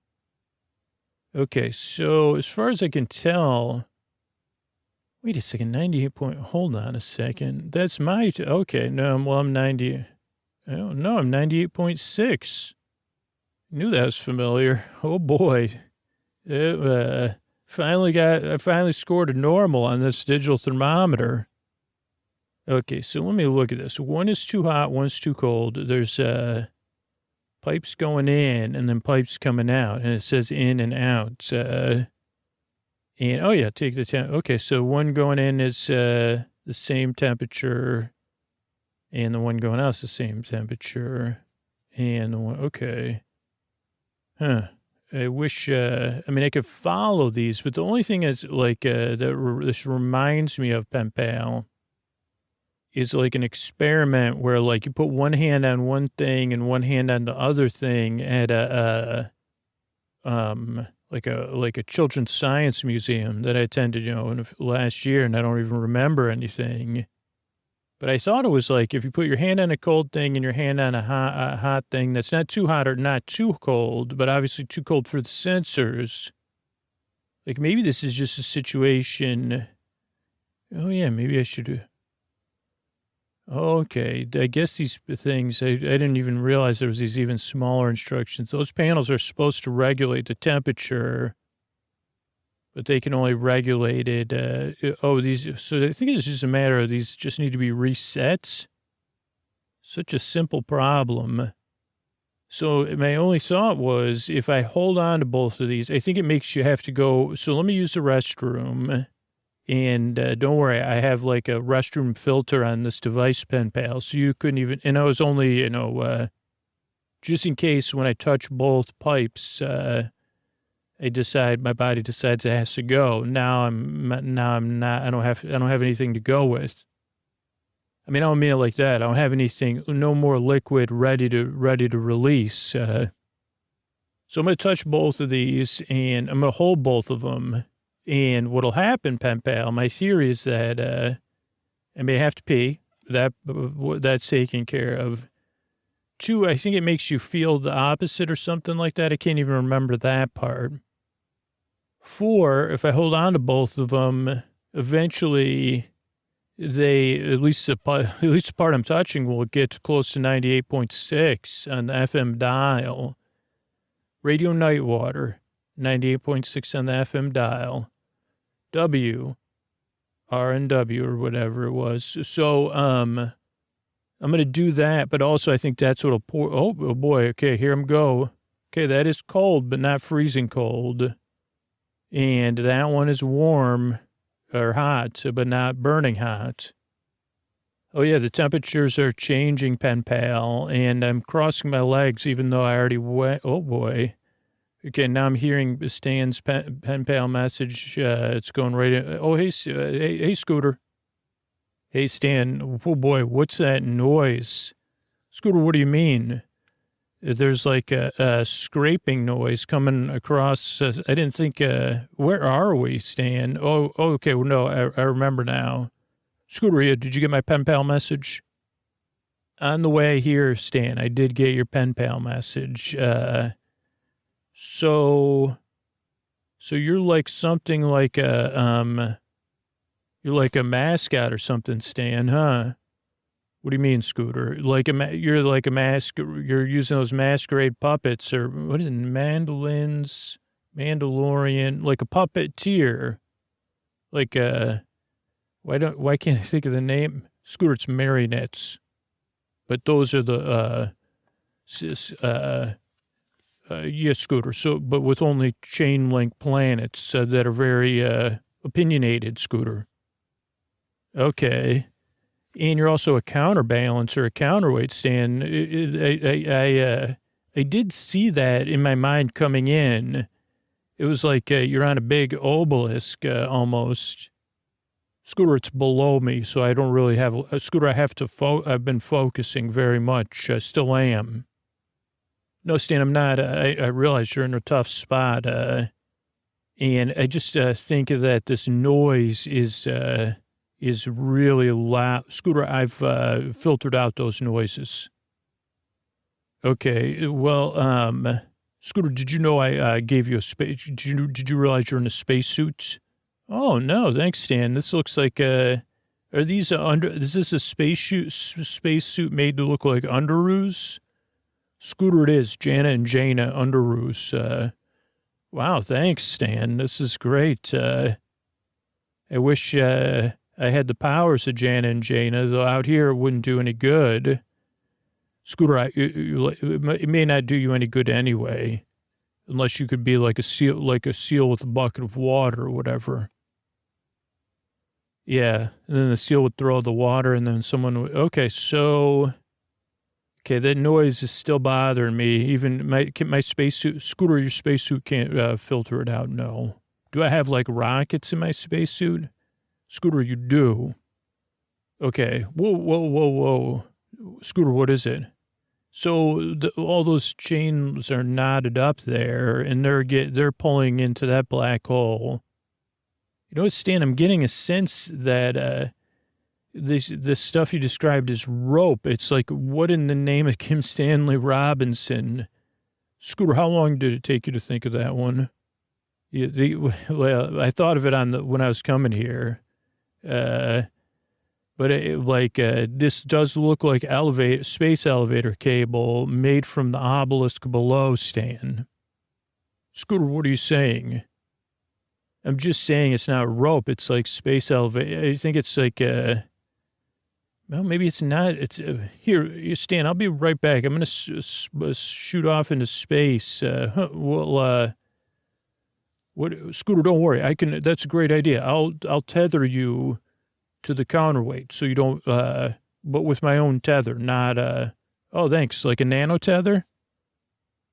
Okay, so as far as I can tell, wait a second, 98 hold on a second. That's my, okay, no, well, I'm 90. Oh, no, I'm 98.6. Knew that was familiar. Oh boy. I finally scored a normal on this digital thermometer. Okay, so let me look at this. One is too hot, one's too cold. There's pipes going in and then pipes coming out, and it says in and out. And oh yeah, take the temp. Okay, so one going in is the same temperature, and the one going out is the same temperature, and the one, okay. Huh. I wish, I mean, I could follow these, but the only thing is, like, this reminds me of pen pal is like an experiment where, like, you put one hand on one thing and one hand on the other thing at like a children's science museum that I attended, last year, and I don't even remember anything. But I thought it was like if you put your hand on a cold thing and your hand on a hot thing that's not too hot or not too cold, but obviously too cold for the sensors. Like maybe this is just a situation. Oh, yeah, maybe I should. Okay, I guess these things, I didn't even realize there was these even smaller instructions. Those panels are supposed to regulate the temperature, but they can only regulate it. So I think it's just a matter of these just need to be reset. Such a simple problem. So my only thought was if I hold on to both of these, I think it makes you have to go. So let me use the restroom. And don't worry, I have like a restroom filter on this device, pen pal. So you couldn't even, and I was only, just in case when I touch both pipes, my body decides it has to go. Now I'm not, I don't have anything to go with. I mean, I don't mean it like that. I don't have anything, no more liquid ready to release. So I'm going to touch both of these and I'm going to hold both of them. And what'll happen, pen pal, my theory is that, I may have to pee. That's taken care of. 2, I think it makes you feel the opposite or something like that. I can't even remember that part. 4, if I hold on to both of them, eventually they, at least the part I'm touching will get close to 98.6 on the FM dial. Radio Nightwater, 98.6 on the FM dial. W, R&W or whatever it was. So, I'm going to do that, but also I think that's what'll pour. Oh boy. Okay, here I'm go. Okay, that is cold, but not freezing cold. And that one is warm or hot, but not burning hot. Oh, yeah, the temperatures are changing, pen pal, and I'm crossing my legs even though I already went. Oh, boy. Okay, now I'm hearing Stan's pen pal message. It's going right in. Oh, hey, Scooter. Hey, Stan. Oh, boy, what's that noise? Scooter, what do you mean? There's like a scraping noise coming across. I didn't think, where are we, Stan? Oh, okay, well, no, I remember now. Scooter, did you get my pen pal message? On the way here, Stan, I did get your pen pal message. So you're like something like you're like a mascot or something, Stan, huh? What do you mean, Scooter? You're like a you're using those masquerade puppets or what is it, Mandalorian, like a puppeteer. Like, why can't I think of the name? Scooter, it's marionettes. But those are the, Scooter. So, but with only chain link planets that are very, opinionated, Scooter. Okay. And you're also a counterbalance or a counterweight, Stan. I did see that in my mind coming in. It was like you're on a big obelisk almost. Scooter, it's below me, so I don't really have a Scooter. I've been focusing very much. I still am. No, Stan, I'm not. I realize you're in a tough spot. And I just think that this noise is really loud. Scooter, I've filtered out those noises. Okay, well, Scooter, did you know I gave you a space? Did you realize you're in a spacesuit? Oh no, thanks, Stan. This looks like are these is this a spacesuit made to look like underoos? Scooter, it is. Jana and Jaina underoos. Wow, thanks, Stan. This is great. I wish I had the powers of Jana and Jaina, though out here it wouldn't do any good. Scooter, it may not do you any good anyway, unless you could be like a seal with a bucket of water or whatever. Yeah, and then the seal would throw the water, and then someone would, okay, that noise is still bothering me. Even my spacesuit, Scooter, your spacesuit can't filter it out, no. Do I have, like, rockets in my spacesuit? Scooter, you do. Okay, whoa. Scooter, what is it? So all those chains are knotted up there, and they're pulling into that black hole. You know what, Stan? I'm getting a sense that this stuff you described is rope. It's like, what in the name of Kim Stanley Robinson? Scooter, how long did it take you to think of that one? Well, I thought of it when I was coming here, but this does look like space elevator cable made from the obelisk below, Stan. Scooter, what are you saying? I'm just saying it's not rope. It's like space elevator. I think it's like, well, maybe it's not. It's here, Stan, I'll be right back. I'm going to shoot off into space. What, Scooter, don't worry. That's a great idea. I'll tether you to the counterweight so you don't, but with my own tether, not, oh, thanks. Like a nano tether?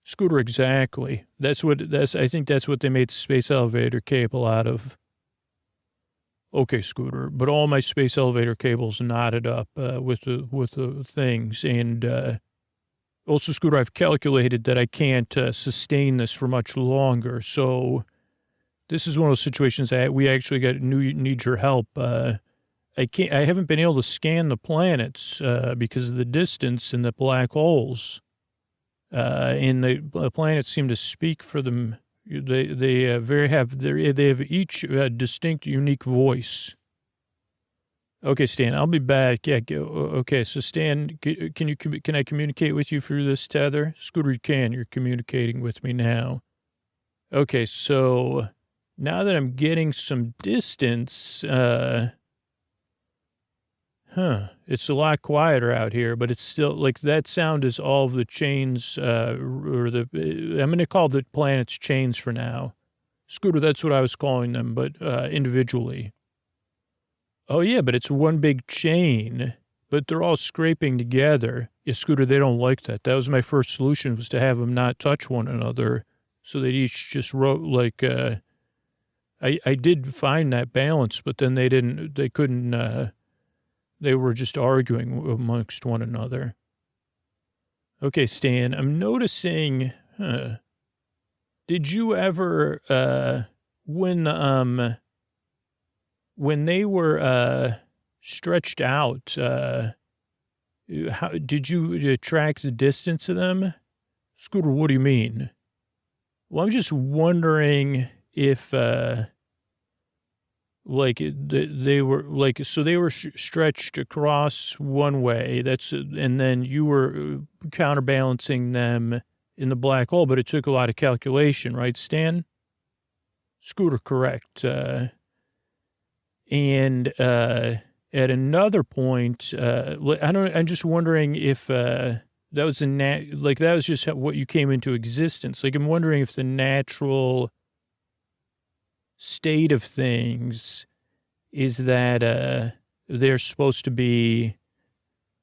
Scooter, exactly. I think that's what they made the space elevator cable out of. Okay, Scooter, but all my space elevator cables knotted up with the things, and also, Scooter, I've calculated that I can't sustain this for much longer. So this is one of those situations that we actually need your help. I haven't been able to scan the planets because of the distance and the black holes. And the planets seem to speak for them. They have each a distinct, unique voice. Okay, Stan, I'll be back. Yeah. Okay. So, Stan, can I communicate with you through this tether? Scooter, you can. You're communicating with me now. Okay. So now that I'm getting some distance, it's a lot quieter out here, but it's still like that sound is all of the chains, I'm going to call the planets chains for now. Scooter, that's what I was calling them, but individually. Oh, yeah, but it's one big chain. but they're all scraping together. Yeah, Scooter, they don't like that. That was my first solution, was to have them not touch one another. So they each just wrote like, I did find that balance, but then they couldn't, they were just arguing amongst one another. Okay, Stan, I'm noticing, did you ever, when they were, stretched out, how did you track the distance of them? Scooter, what do you mean? Well, I'm just wondering if, they were like, so they were stretched across one way. And then you were counterbalancing them in the black hole, but it took a lot of calculation, right, Stan? Scooter, correct. And at another point, I'm just wondering if, that was that was just what you came into existence. Like, I'm wondering if the natural state of things is that they're supposed to be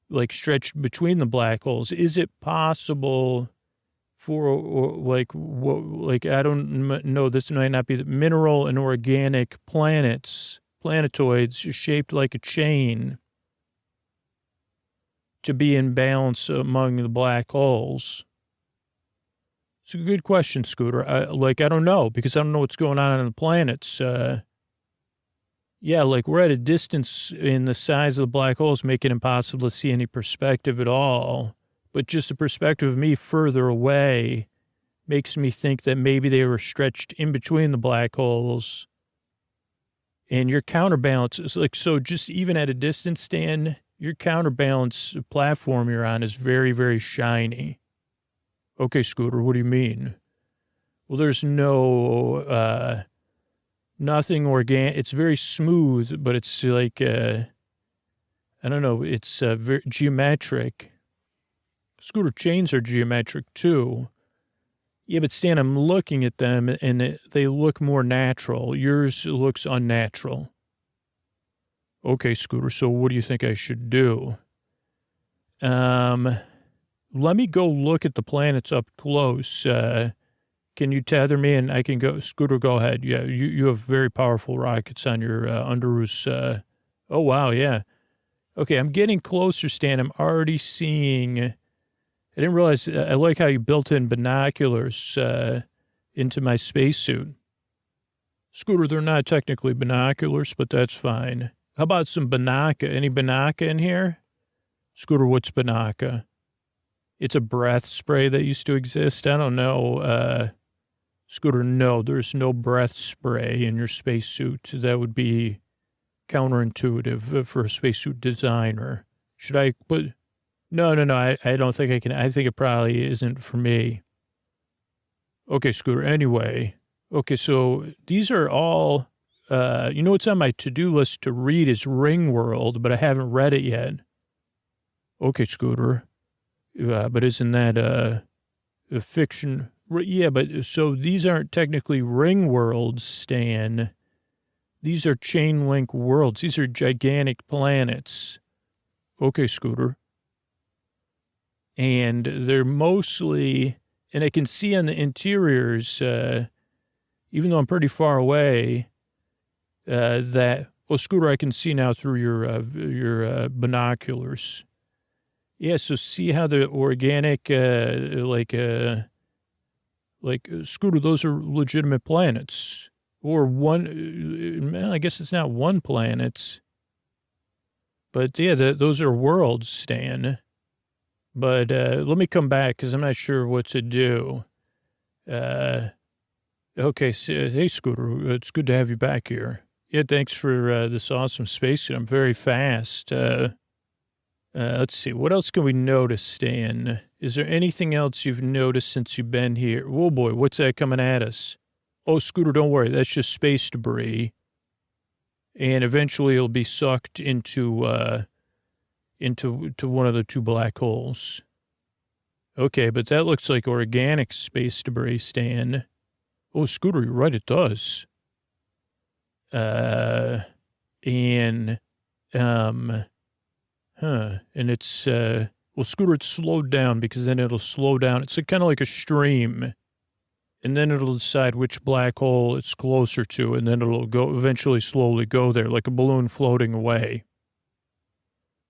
like stretched between the black holes. Is it possible for I don't know, this might not be the mineral and organic planetoids shaped like a chain to be in balance among the black holes? It's a good question, Scooter. I don't know, because I don't know what's going on the planets. Yeah, like we're at a distance in the size of the black holes, making it impossible to see any perspective at all. But just the perspective of me further away makes me think that maybe they were stretched in between the black holes. And your counterbalance is like, so just even at a distance, Stan, your counterbalance platform you're on is very, very shiny. Okay, Scooter, what do you mean? Well, there's no, nothing organic. It's very smooth, but it's like, I don't know, it's very geometric. Scooter, chains are geometric too. Yeah, but Stan, I'm looking at them and they look more natural. Yours looks unnatural. Okay, Scooter, so what do you think I should do? Let me go look at the planets up close. Can you tether me and I can go? Scooter, go ahead. Yeah, you have very powerful rockets on your Underoos. Oh, wow, yeah. Okay, I'm getting closer, Stan. I'm already seeing. I didn't realize. I like how you built in binoculars into my spacesuit. Scooter, they're not technically binoculars, but that's fine. How about some Banaka? Any Banaka in here? Scooter, what's Banaka? It's a breath spray that used to exist. I don't know. Scooter, no, there's no breath spray in your spacesuit. That would be counterintuitive for a spacesuit designer. Should I put... No, I don't think I can. I think it probably isn't for me. Okay, Scooter, anyway. Okay, so these are all... you know what's on my to-do list to read is Ringworld, but I haven't read it yet. Okay, Scooter. But isn't that a fiction? Yeah, but so these aren't technically ring worlds, Stan. These are chain link worlds. These are gigantic planets. Okay, Scooter. And they're mostly, and I can see on the interiors, even though I'm pretty far away, Scooter, I can see now through your binoculars. Yeah, so see how the organic, Scooter, those are legitimate planets. Or one, I guess it's not one planet. But yeah, those are worlds, Stan. But let me come back because I'm not sure what to do. Okay, so, hey, Scooter, it's good to have you back here. Yeah, thanks for this awesome spacesuit. I'm very fast. Let's see. What else can we notice, Stan? Is there anything else you've noticed since you've been here? Whoa, boy, what's that coming at us? Oh, Scooter, don't worry. That's just space debris. And eventually it'll be sucked into one of the two black holes. Okay, but that looks like organic space debris, Stan. Oh, Scooter, you're right. It does. And it's, well, Scooter, it's slowed down because then it'll slow down. It's kind of like a stream. And then it'll decide which black hole it's closer to, and then it'll go eventually slowly go there, like a balloon floating away.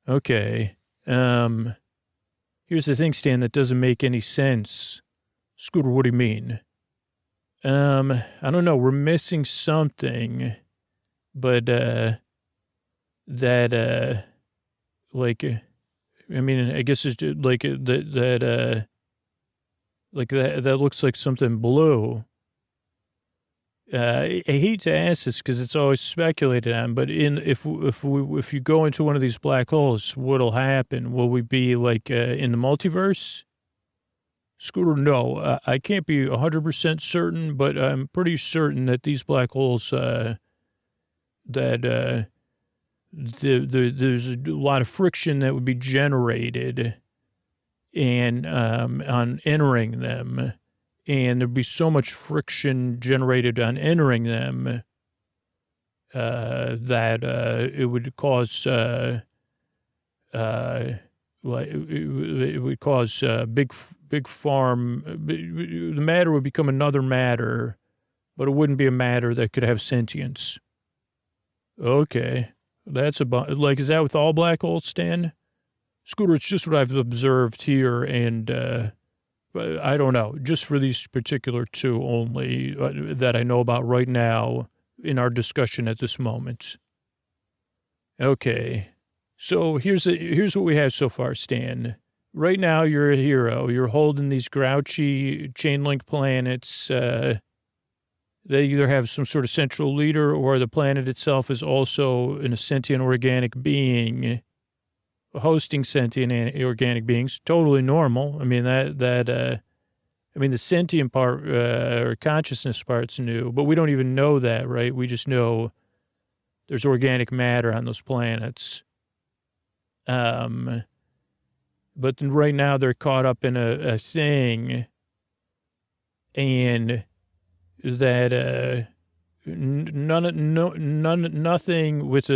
Okay. Here's the thing, Stan, that doesn't make any sense. Scooter, what do you mean? I don't know. We're missing something, but, like, I mean, I guess it's just like that looks like something blue. I hate to ask this because it's always speculated on, but if you go into one of these black holes, what'll happen? Will we be like in the multiverse? Scooter, no, I can't be 100% certain, but I'm pretty certain that these black holes, there's a lot of friction that would be generated and on entering them, and there'd be so much friction generated on entering them that it would cause big farm. The matter would become another matter, but it wouldn't be a matter that could have sentience. Okay, that's about like, is that with all black holes, Stan? Scooter, it's just what I've observed here, and I don't know, just for these particular two only that I know about right now in our discussion at this moment. Okay, so here's what we have so far, Stan. Right now, you're a hero. You're holding these grouchy chain link planets. They either have some sort of central leader, or the planet itself is also a sentient organic being, hosting sentient organic beings. Totally normal. I mean, the sentient part or consciousness part's new, but we don't even know that, right? We just know there's organic matter on those planets. But then right now they're caught up in a thing, and that nothing with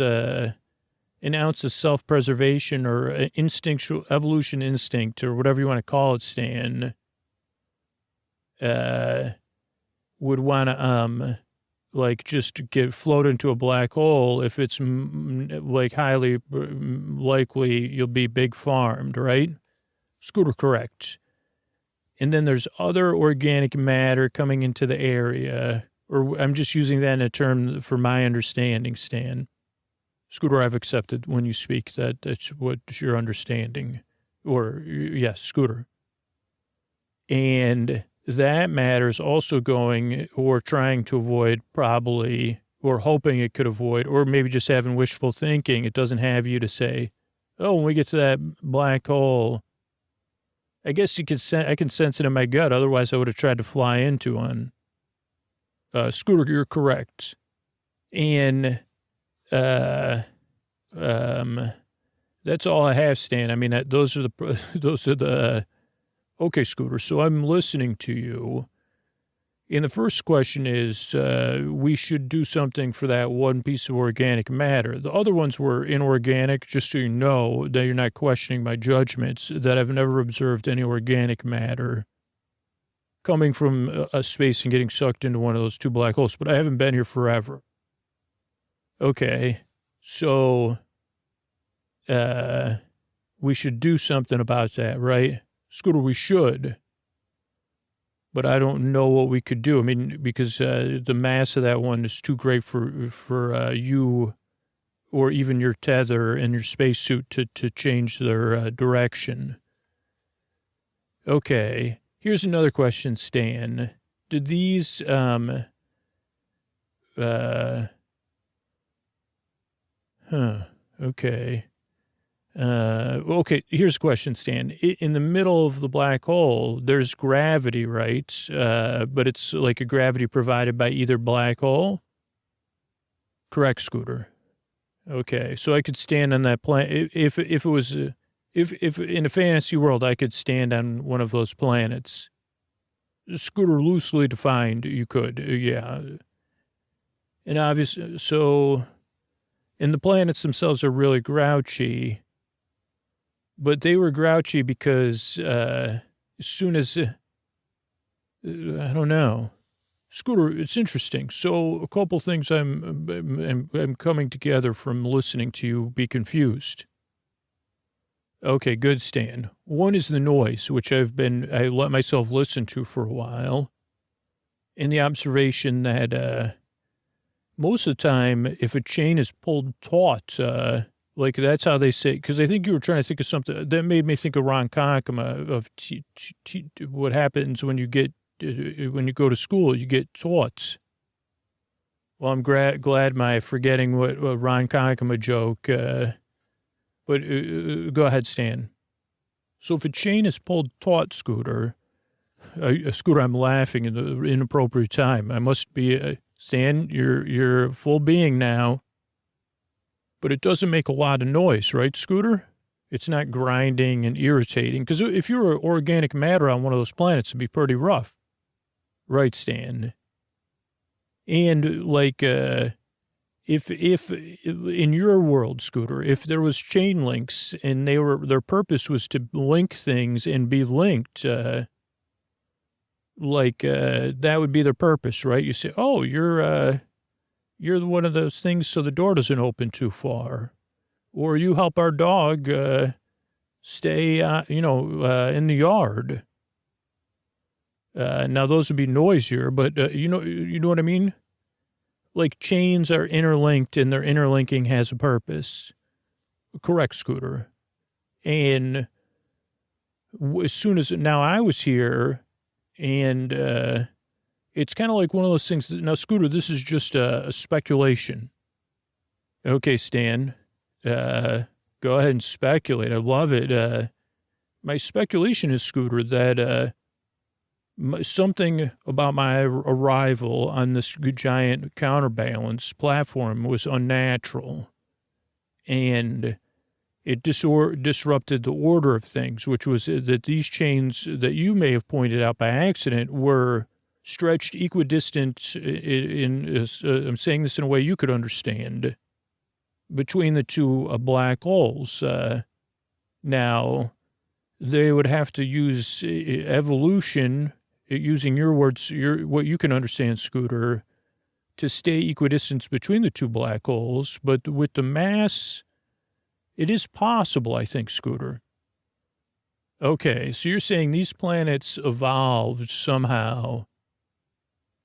an ounce of self-preservation or instinctual evolution instinct or whatever you want to call it, Stan, would want to like just float into a black hole if it's like highly likely you'll be big farmed, right? Scooter, correct. And then there's other organic matter coming into the area, or I'm just using that in a term for my understanding, Stan. Scooter, I've accepted when you speak that's what your understanding, or yes, Scooter. And that matter is also going or trying to avoid, probably, or hoping it could avoid, or maybe just having wishful thinking. It doesn't have you to say, oh, when we get to that black hole, I guess I can sense it in my gut. Otherwise, I would have tried to fly into one. Scooter, you're correct. And that's all I have, Stan. I mean, those are the. Okay, Scooter. So I'm listening to you. And the first question is, we should do something for that one piece of organic matter. The other ones were inorganic, just so you know that you're not questioning my judgments, that I've never observed any organic matter coming from a space and getting sucked into one of those two black holes. But I haven't been here forever. Okay, so we should do something about that, right? Scooter, we should. But I don't know what we could do. I mean, because the mass of that one is too great for you or even your tether and your spacesuit to change their direction. Okay, here's another question, Stan. Did these okay. Okay, here's a question, Stan. In the middle of the black hole, there's gravity, right? But it's like a gravity provided by either black hole? Correct, Scooter. Okay, so I could stand on that planet. If it was, if in a fantasy world, I could stand on one of those planets. Scooter, loosely defined, you could, yeah. And obviously, so... And the planets themselves are really grouchy. But they were grouchy because as soon as, I don't know. Scooter, it's interesting. So a couple things I'm coming together from listening to you be confused. Okay, good, Stan. One is the noise, which I let myself listen to for a while. And the observation that most of the time, if a chain is pulled taut, like that's how they say, because I think you were trying to think of something that made me think of Ron Konkama of what happens when you go to school, you get taught. Well, I'm glad my forgetting what Ron Konkama joke, but go ahead, Stan. So if a chain is pulled taut, Scooter, I'm laughing in the inappropriate time. I must be, Stan, you're a full being now. But it doesn't make a lot of noise, right, Scooter? It's not grinding and irritating. Because if you were organic matter on one of those planets, it'd be pretty rough. Right, Stan? And like, if in your world, Scooter, if there was chain links and their purpose was to link things and be linked, that would be their purpose, right? You say, oh, you're one of those things so the door doesn't open too far. Or you help our dog stay, in the yard. Now, those would be noisier, but you know what I mean? Like chains are interlinked and their interlinking has a purpose. Correct, Scooter. And as soon as, now I was here and it's kind of like one of those things. Now, Scooter, this is just a speculation. Okay, Stan, go ahead and speculate. I love it. My speculation is, Scooter, that something about my arrival on this giant counterbalance platform was unnatural. And it disrupted the order of things, which was that these chains that you may have pointed out by accident were stretched equidistant I'm saying this in a way you could understand, between the two black holes. Now, they would have to use evolution, using your words, what you can understand, Scooter, to stay equidistant between the two black holes. But with the mass, it is possible, I think, Scooter. Okay, so you're saying these planets evolved somehow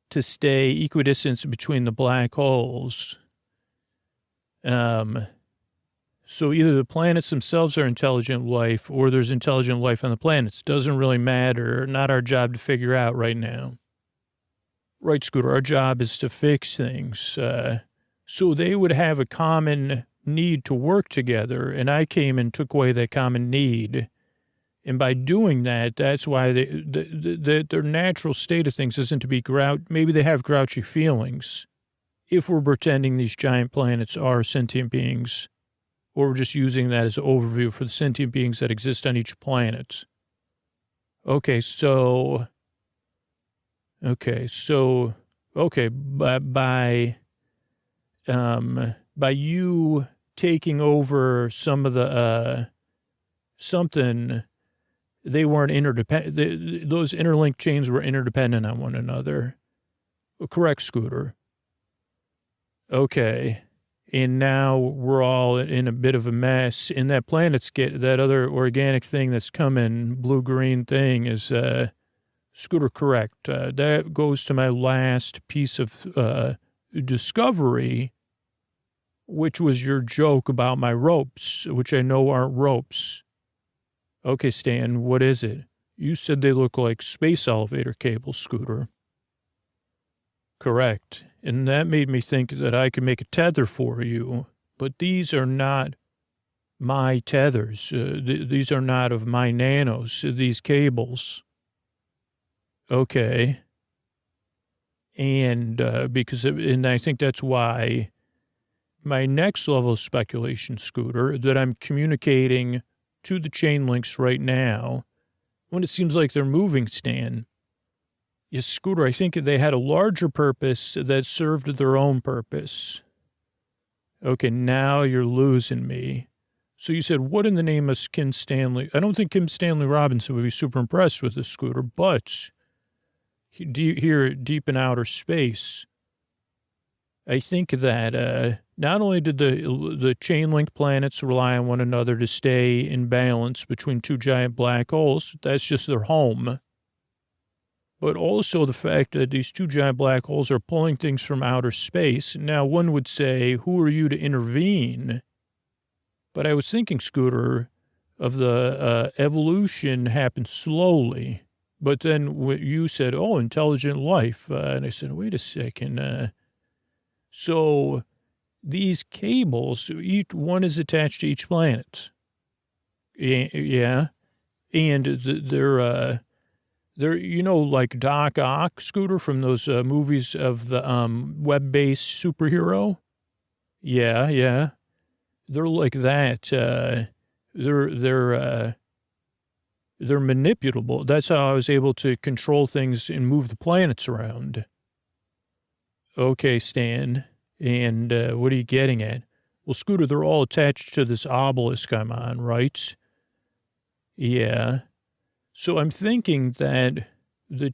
to stay equidistant between the black holes. So either the planets themselves are intelligent life or there's intelligent life on the planets. Doesn't really matter. Not our job to figure out right now. Right, Scooter, our job is to fix things. So they would have a common need to work together, and I came and took away that common need. And by doing that, that's why their natural state of things isn't to be maybe they have grouchy feelings. If we're pretending these giant planets are sentient beings, or we're just using that as an overview for the sentient beings that exist on each planet. Okay, by you taking over some of the, something, they weren't interdependent. Those interlinked chains were interdependent on one another. Correct, Scooter. Okay. And now we're all in a bit of a mess. And that that other organic thing that's coming, blue-green thing is, Scooter, correct. That goes to my last piece of discovery, which was your joke about my ropes, which I know aren't ropes. Okay, Stan, what is it? You said they look like space elevator cables, Scooter. Correct. And that made me think that I could make a tether for you. But these are not my tethers. These are not of my nanos, these cables. Okay. And and I think that's why my next level of speculation, Scooter, that I'm communicating to the chain links right now, when it seems like they're moving, Stan. Yes, Scooter, I think they had a larger purpose that served their own purpose. Okay, now you're losing me. So you said, what in the name of Kim Stanley? I don't think Kim Stanley Robinson would be super impressed with this scooter, but here deep in outer space, I think that not only did the chain link planets rely on one another to stay in balance between two giant black holes, that's just their home, but also the fact that these two giant black holes are pulling things from outer space. Now, one would say, who are you to intervene? But I was thinking, Scooter, of the evolution happened slowly. But then you said, oh, intelligent life. And I said, wait a second. So these cables, each one is attached to each planet. Yeah. And they're like Doc Ock, Scooter, from those movies of the web-based superhero. Yeah. They're like that. They're manipulable. That's how I was able to control things and move the planets around. Okay, Stan. And what are you getting at? Well, Scooter, they're all attached to this obelisk I'm on, right? Yeah. So I'm thinking that they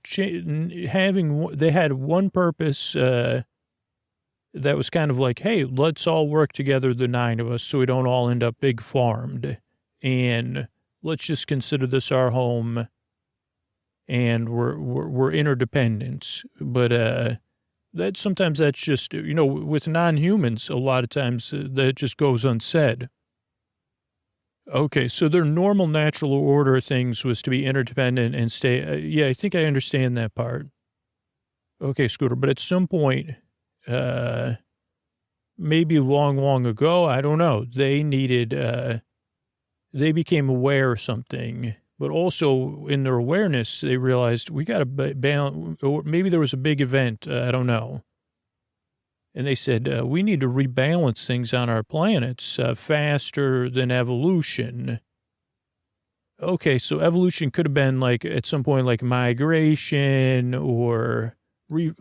had one purpose that was kind of like, hey, let's all work together, the 9 of us, so we don't all end up big farmed. And let's just consider this our home, and we're interdependent. But sometimes that's just, with non-humans, a lot of times that just goes unsaid. Okay, so their normal natural order of things was to be interdependent and stay. Yeah, I think I understand that part. Okay, Scooter, but at some point, maybe long ago, I don't know, they became aware of something, but also in their awareness, they realized we got to balance, or maybe there was a big event, I don't know. And they said, we need to rebalance things on our planets faster than evolution. Okay, so evolution could have been like at some point like migration or right,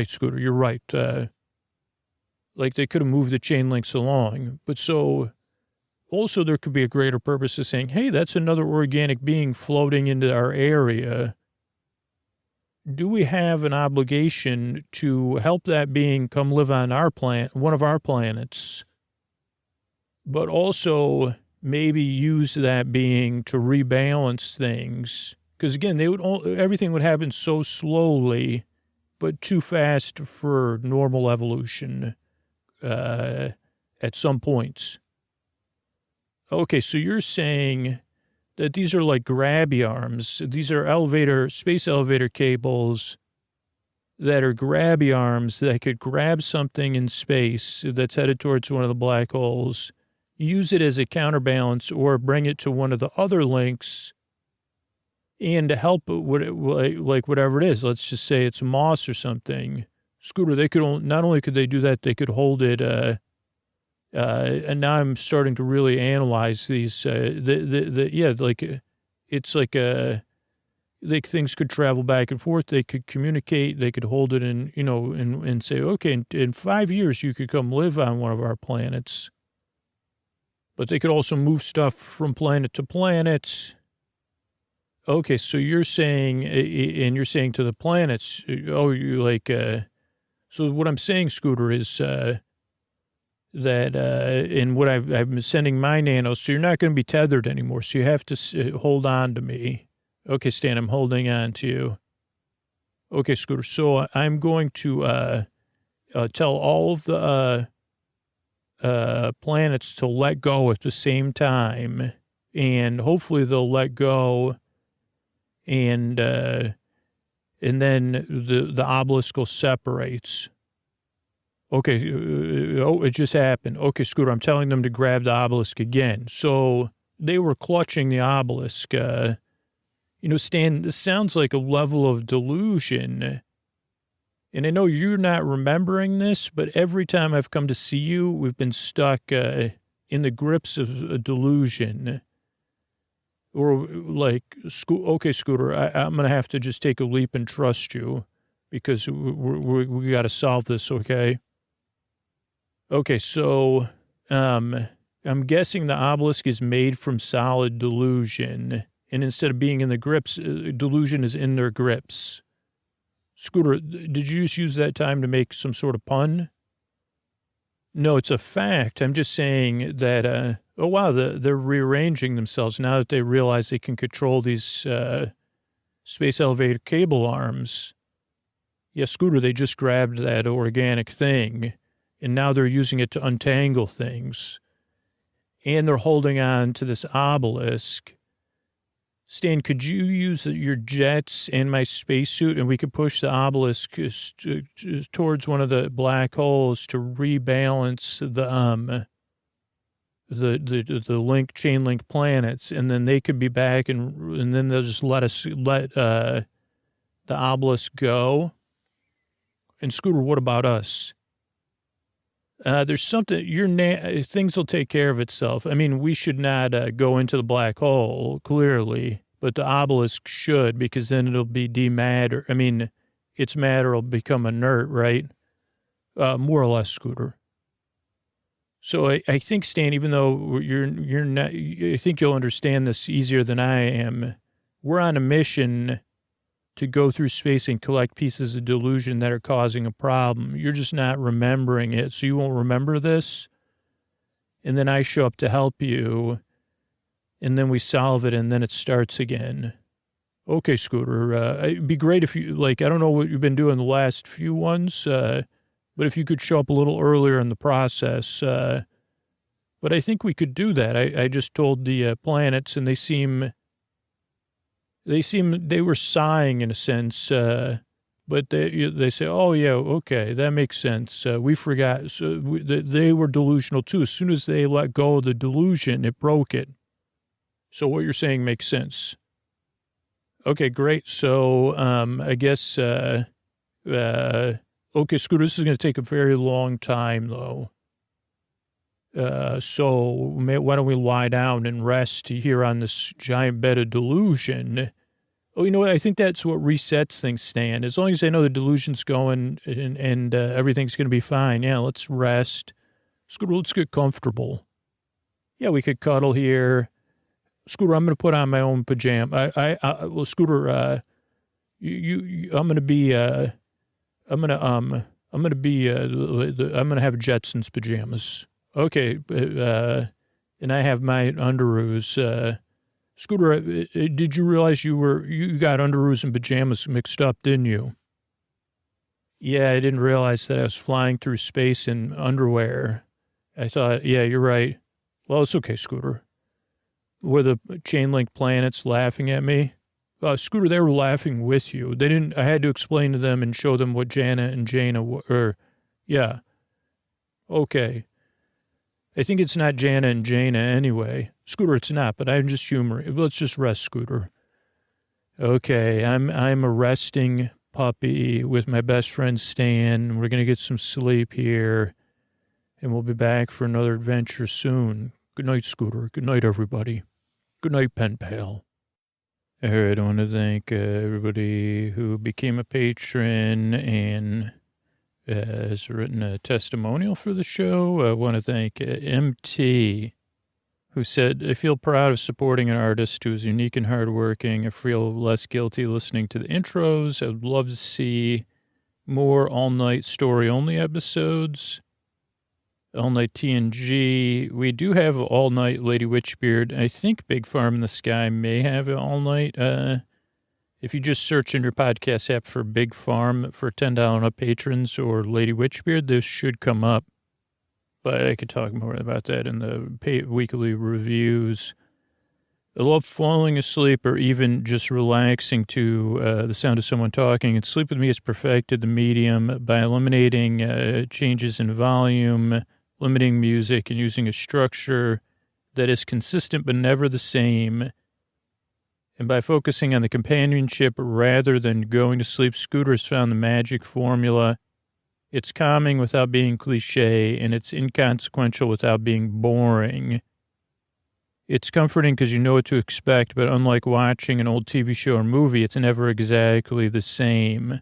Scooter, you're right. Like they could have moved the chain links along. But so also there could be a greater purpose of saying, hey, that's another organic being floating into our area. Do we have an obligation to help that being come live on our planet, one of our planets, but also maybe use that being to rebalance things? Because again, everything would happen so slowly, but too fast for normal evolution at some points. Okay, so you're saying that these are like grabby arms. These are space elevator cables that are grabby arms that could grab something in space that's headed towards one of the black holes, use it as a counterbalance, or bring it to one of the other links and to help like whatever it is. Let's just say it's moss or something. Scooter, they could not only could they do that, they could hold it. And now I'm starting to really analyze these. It's like things could travel back and forth. They could communicate. They could hold it and say, okay, in 5 years you could come live on one of our planets. But they could also move stuff from planet to planet. Okay, so you're saying, and you're saying to the planets, so what I'm saying, Scooter, is that in what I've been sending my nanos, so you're not going to be tethered anymore, so you have to hold on to me. Okay, Stan, I'm holding on to you. Okay, Scooter, so I'm going to tell all of the planets to let go at the same time, and hopefully they'll let go, and then the obelisk separates. Okay, it just happened. Okay, Scooter, I'm telling them to grab the obelisk again. So they were clutching the obelisk. Stan, this sounds like a level of delusion. And I know you're not remembering this, but every time I've come to see you, we've been stuck in the grips of a delusion. Or like, okay, Scooter, I'm going to have to just take a leap and trust you because we got to solve this, okay? Okay, so I'm guessing the obelisk is made from solid delusion, and instead of being in the grips, delusion is in their grips. Scooter, did you just use that time to make some sort of pun? No, it's a fact. I'm just saying that, oh, wow, they're rearranging themselves now that they realize they can control these space elevator cable arms. Yeah, Scooter, they just grabbed that organic thing, and now they're using it to untangle things. And they're holding on to this obelisk. Stan, could you use your jets and my spacesuit, and we could push the obelisk towards one of the black holes to rebalance the chain link planets, and then they could be back, and then they'll just let the obelisk go. And Scooter, what about us? There's something, things will take care of itself. I mean, we should not go into the black hole, clearly, but the obelisk should, because then it'll be dematter. I mean, its matter will become inert, right? More or less, Scooter. So I think, Stan, even though you're not, I think you'll understand this easier than I am. We're on a mission to go through space and collect pieces of delusion that are causing a problem. You're just not remembering it, so you won't remember this. And then I show up to help you, and then we solve it, and then it starts again. Okay, Scooter, it'd be great if you, I don't know what you've been doing the last few ones, but if you could show up a little earlier in the process. But I think we could do that. I just told the planets, and they were sighing in a sense, but they say, oh, yeah, okay, that makes sense. We forgot. So they were delusional, too. As soon as they let go of the delusion, it broke it. So what you're saying makes sense. Okay, great. So I guess, okay, Scooter, this is going to take a very long time, though. So why don't we lie down and rest here on this giant bed of delusion? Oh, you know what? I think that's what resets things, Stan. As long as I know the delusion's going and everything's going to be fine. Yeah, let's rest. Scooter, let's get comfortable. Yeah, we could cuddle here. Scooter, I'm going to put on my own pajama. Well, Scooter, I'm going to be, I'm going to have Jetson's pajamas. Okay, and I have my underoos. Scooter, did you realize you got underoos and pajamas mixed up, didn't you? Yeah, I didn't realize that I was flying through space in underwear. I thought, yeah, you're right. Well, it's okay, Scooter. Were the chain link planets laughing at me? Scooter, they were laughing with you. They didn't. I had to explain to them and show them what Jana and Jaina were. Yeah. Okay. I think it's not Jana and Jaina anyway. Scooter, it's not, but I'm just humoring. Let's just rest, Scooter. Okay, I'm a resting puppy with my best friend Stan. We're going to get some sleep here, and we'll be back for another adventure soon. Good night, Scooter. Good night, everybody. Good night, pen pal. All right, I want to thank everybody who became a patron and has written a testimonial for the show. I want to thank MT, who said, I feel proud of supporting an artist who is unique and hardworking. I feel less guilty listening to the intros. I would love to see more all-night story-only episodes. All-night TNG. We do have all-night Lady Witchbeard. I think Big Farm in the Sky may have it all-night. If you just search in your podcast app for Big Farm for $10 up patrons or Lady Witchbeard, this should come up. But I could talk more about that in the weekly reviews. I love falling asleep or even just relaxing to the sound of someone talking. And Sleep With Me has perfected the medium by eliminating changes in volume, limiting music, and using a structure that is consistent but never the same. And by focusing on the companionship rather than going to sleep, Scooter has found the magic formula. It's calming without being cliche, and it's inconsequential without being boring. It's comforting because you know what to expect, but unlike watching an old TV show or movie, it's never exactly the same.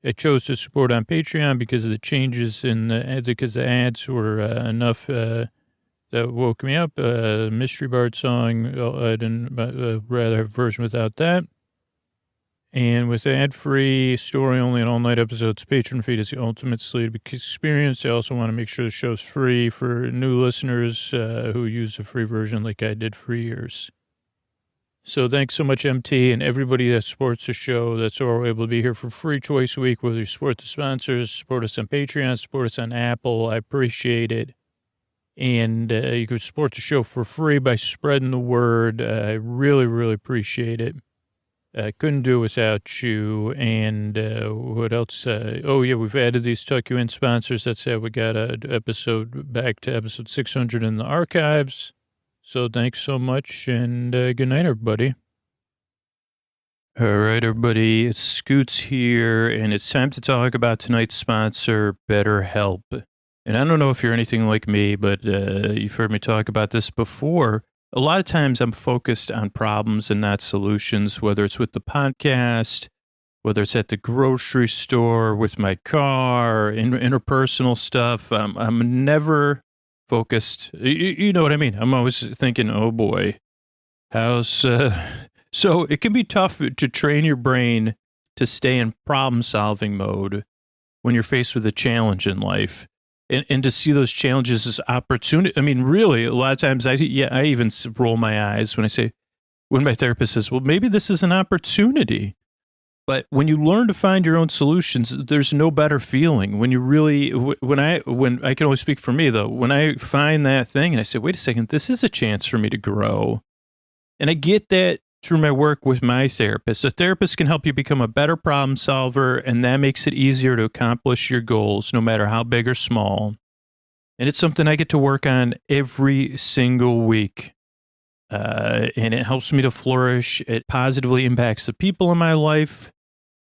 I chose to support on Patreon because of the changes because the ads were enough that woke me up. Mystery Bard song, I didn't rather have a version without that. And with ad-free, story-only, and all-night episodes, Patreon feed is the ultimate sleep experience. I also want to make sure the show's free for new listeners who use the free version like I did for years. So thanks so much, MT, and everybody that supports the show. That's all we're able to be here for free twice a week, whether you support the sponsors, support us on Patreon, support us on Apple. I appreciate it. And you can support the show for free by spreading the word. I really, really appreciate it. I couldn't do it without you. And what else? We've added these Tuck You In sponsors. That's how we got an episode back to episode 600 in the archives. So thanks so much, and good night, everybody. All right, everybody, it's Scoots here, and it's time to talk about tonight's sponsor, BetterHelp. And I don't know if you're anything like me, but you've heard me talk about this before. A lot of times I'm focused on problems and not solutions, whether it's with the podcast, whether it's at the grocery store, with my car, interpersonal stuff. I'm never focused. You know what I mean? I'm always thinking, oh boy, how's... So it can be tough to train your brain to stay in problem-solving mode when you're faced with a challenge in life. And to see those challenges as opportunity. I mean, really, a lot of times I even roll my eyes when my therapist says, well, maybe this is an opportunity. But when you learn to find your own solutions, there's no better feeling when you really, when I can only speak for me though, when I find that thing and I say, wait a second, this is a chance for me to grow. And I get that through my work with my therapist. A therapist can help you become a better problem solver, and that makes it easier to accomplish your goals, no matter how big or small. And it's something I get to work on every single week. And it helps me to flourish. It positively impacts the people in my life.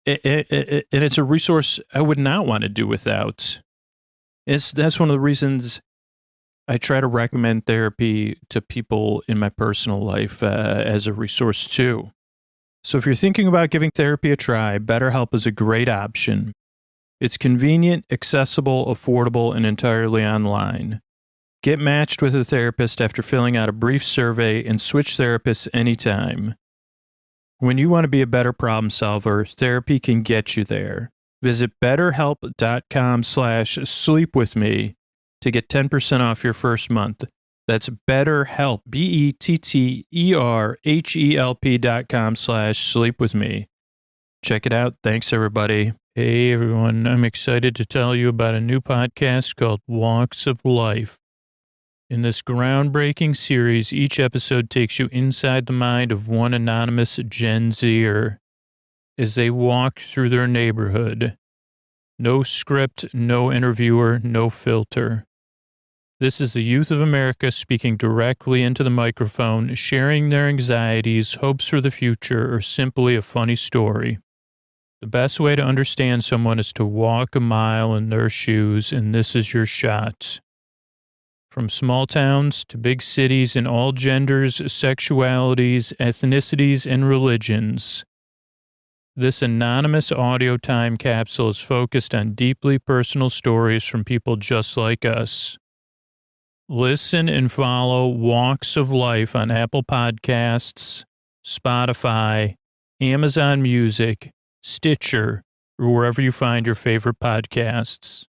And it's a resource I would not want to do without. That's one of the reasons I try to recommend therapy to people in my personal life as a resource too. So if you're thinking about giving therapy a try, BetterHelp is a great option. It's convenient, accessible, affordable, and entirely online. Get matched with a therapist after filling out a brief survey and switch therapists anytime. When you want to be a better problem solver, therapy can get you there. Visit betterhelp.com/sleepwithme to get 10% off your first month. That's BetterHelp, BetterHelp.com/sleepwithme. Check it out. Thanks, everybody. Hey, everyone. I'm excited to tell you about a new podcast called Walks of Life. In this groundbreaking series, each episode takes you inside the mind of one anonymous Gen Zer as they walk through their neighborhood. No script, no interviewer, no filter. This is the youth of America speaking directly into the microphone, sharing their anxieties, hopes for the future, or simply a funny story. The best way to understand someone is to walk a mile in their shoes, and this is your shot. From small towns to big cities in all genders, sexualities, ethnicities, and religions. This anonymous audio time capsule is focused on deeply personal stories from people just like us. Listen and follow Walks of Life on Apple Podcasts, Spotify, Amazon Music, Stitcher, or wherever you find your favorite podcasts.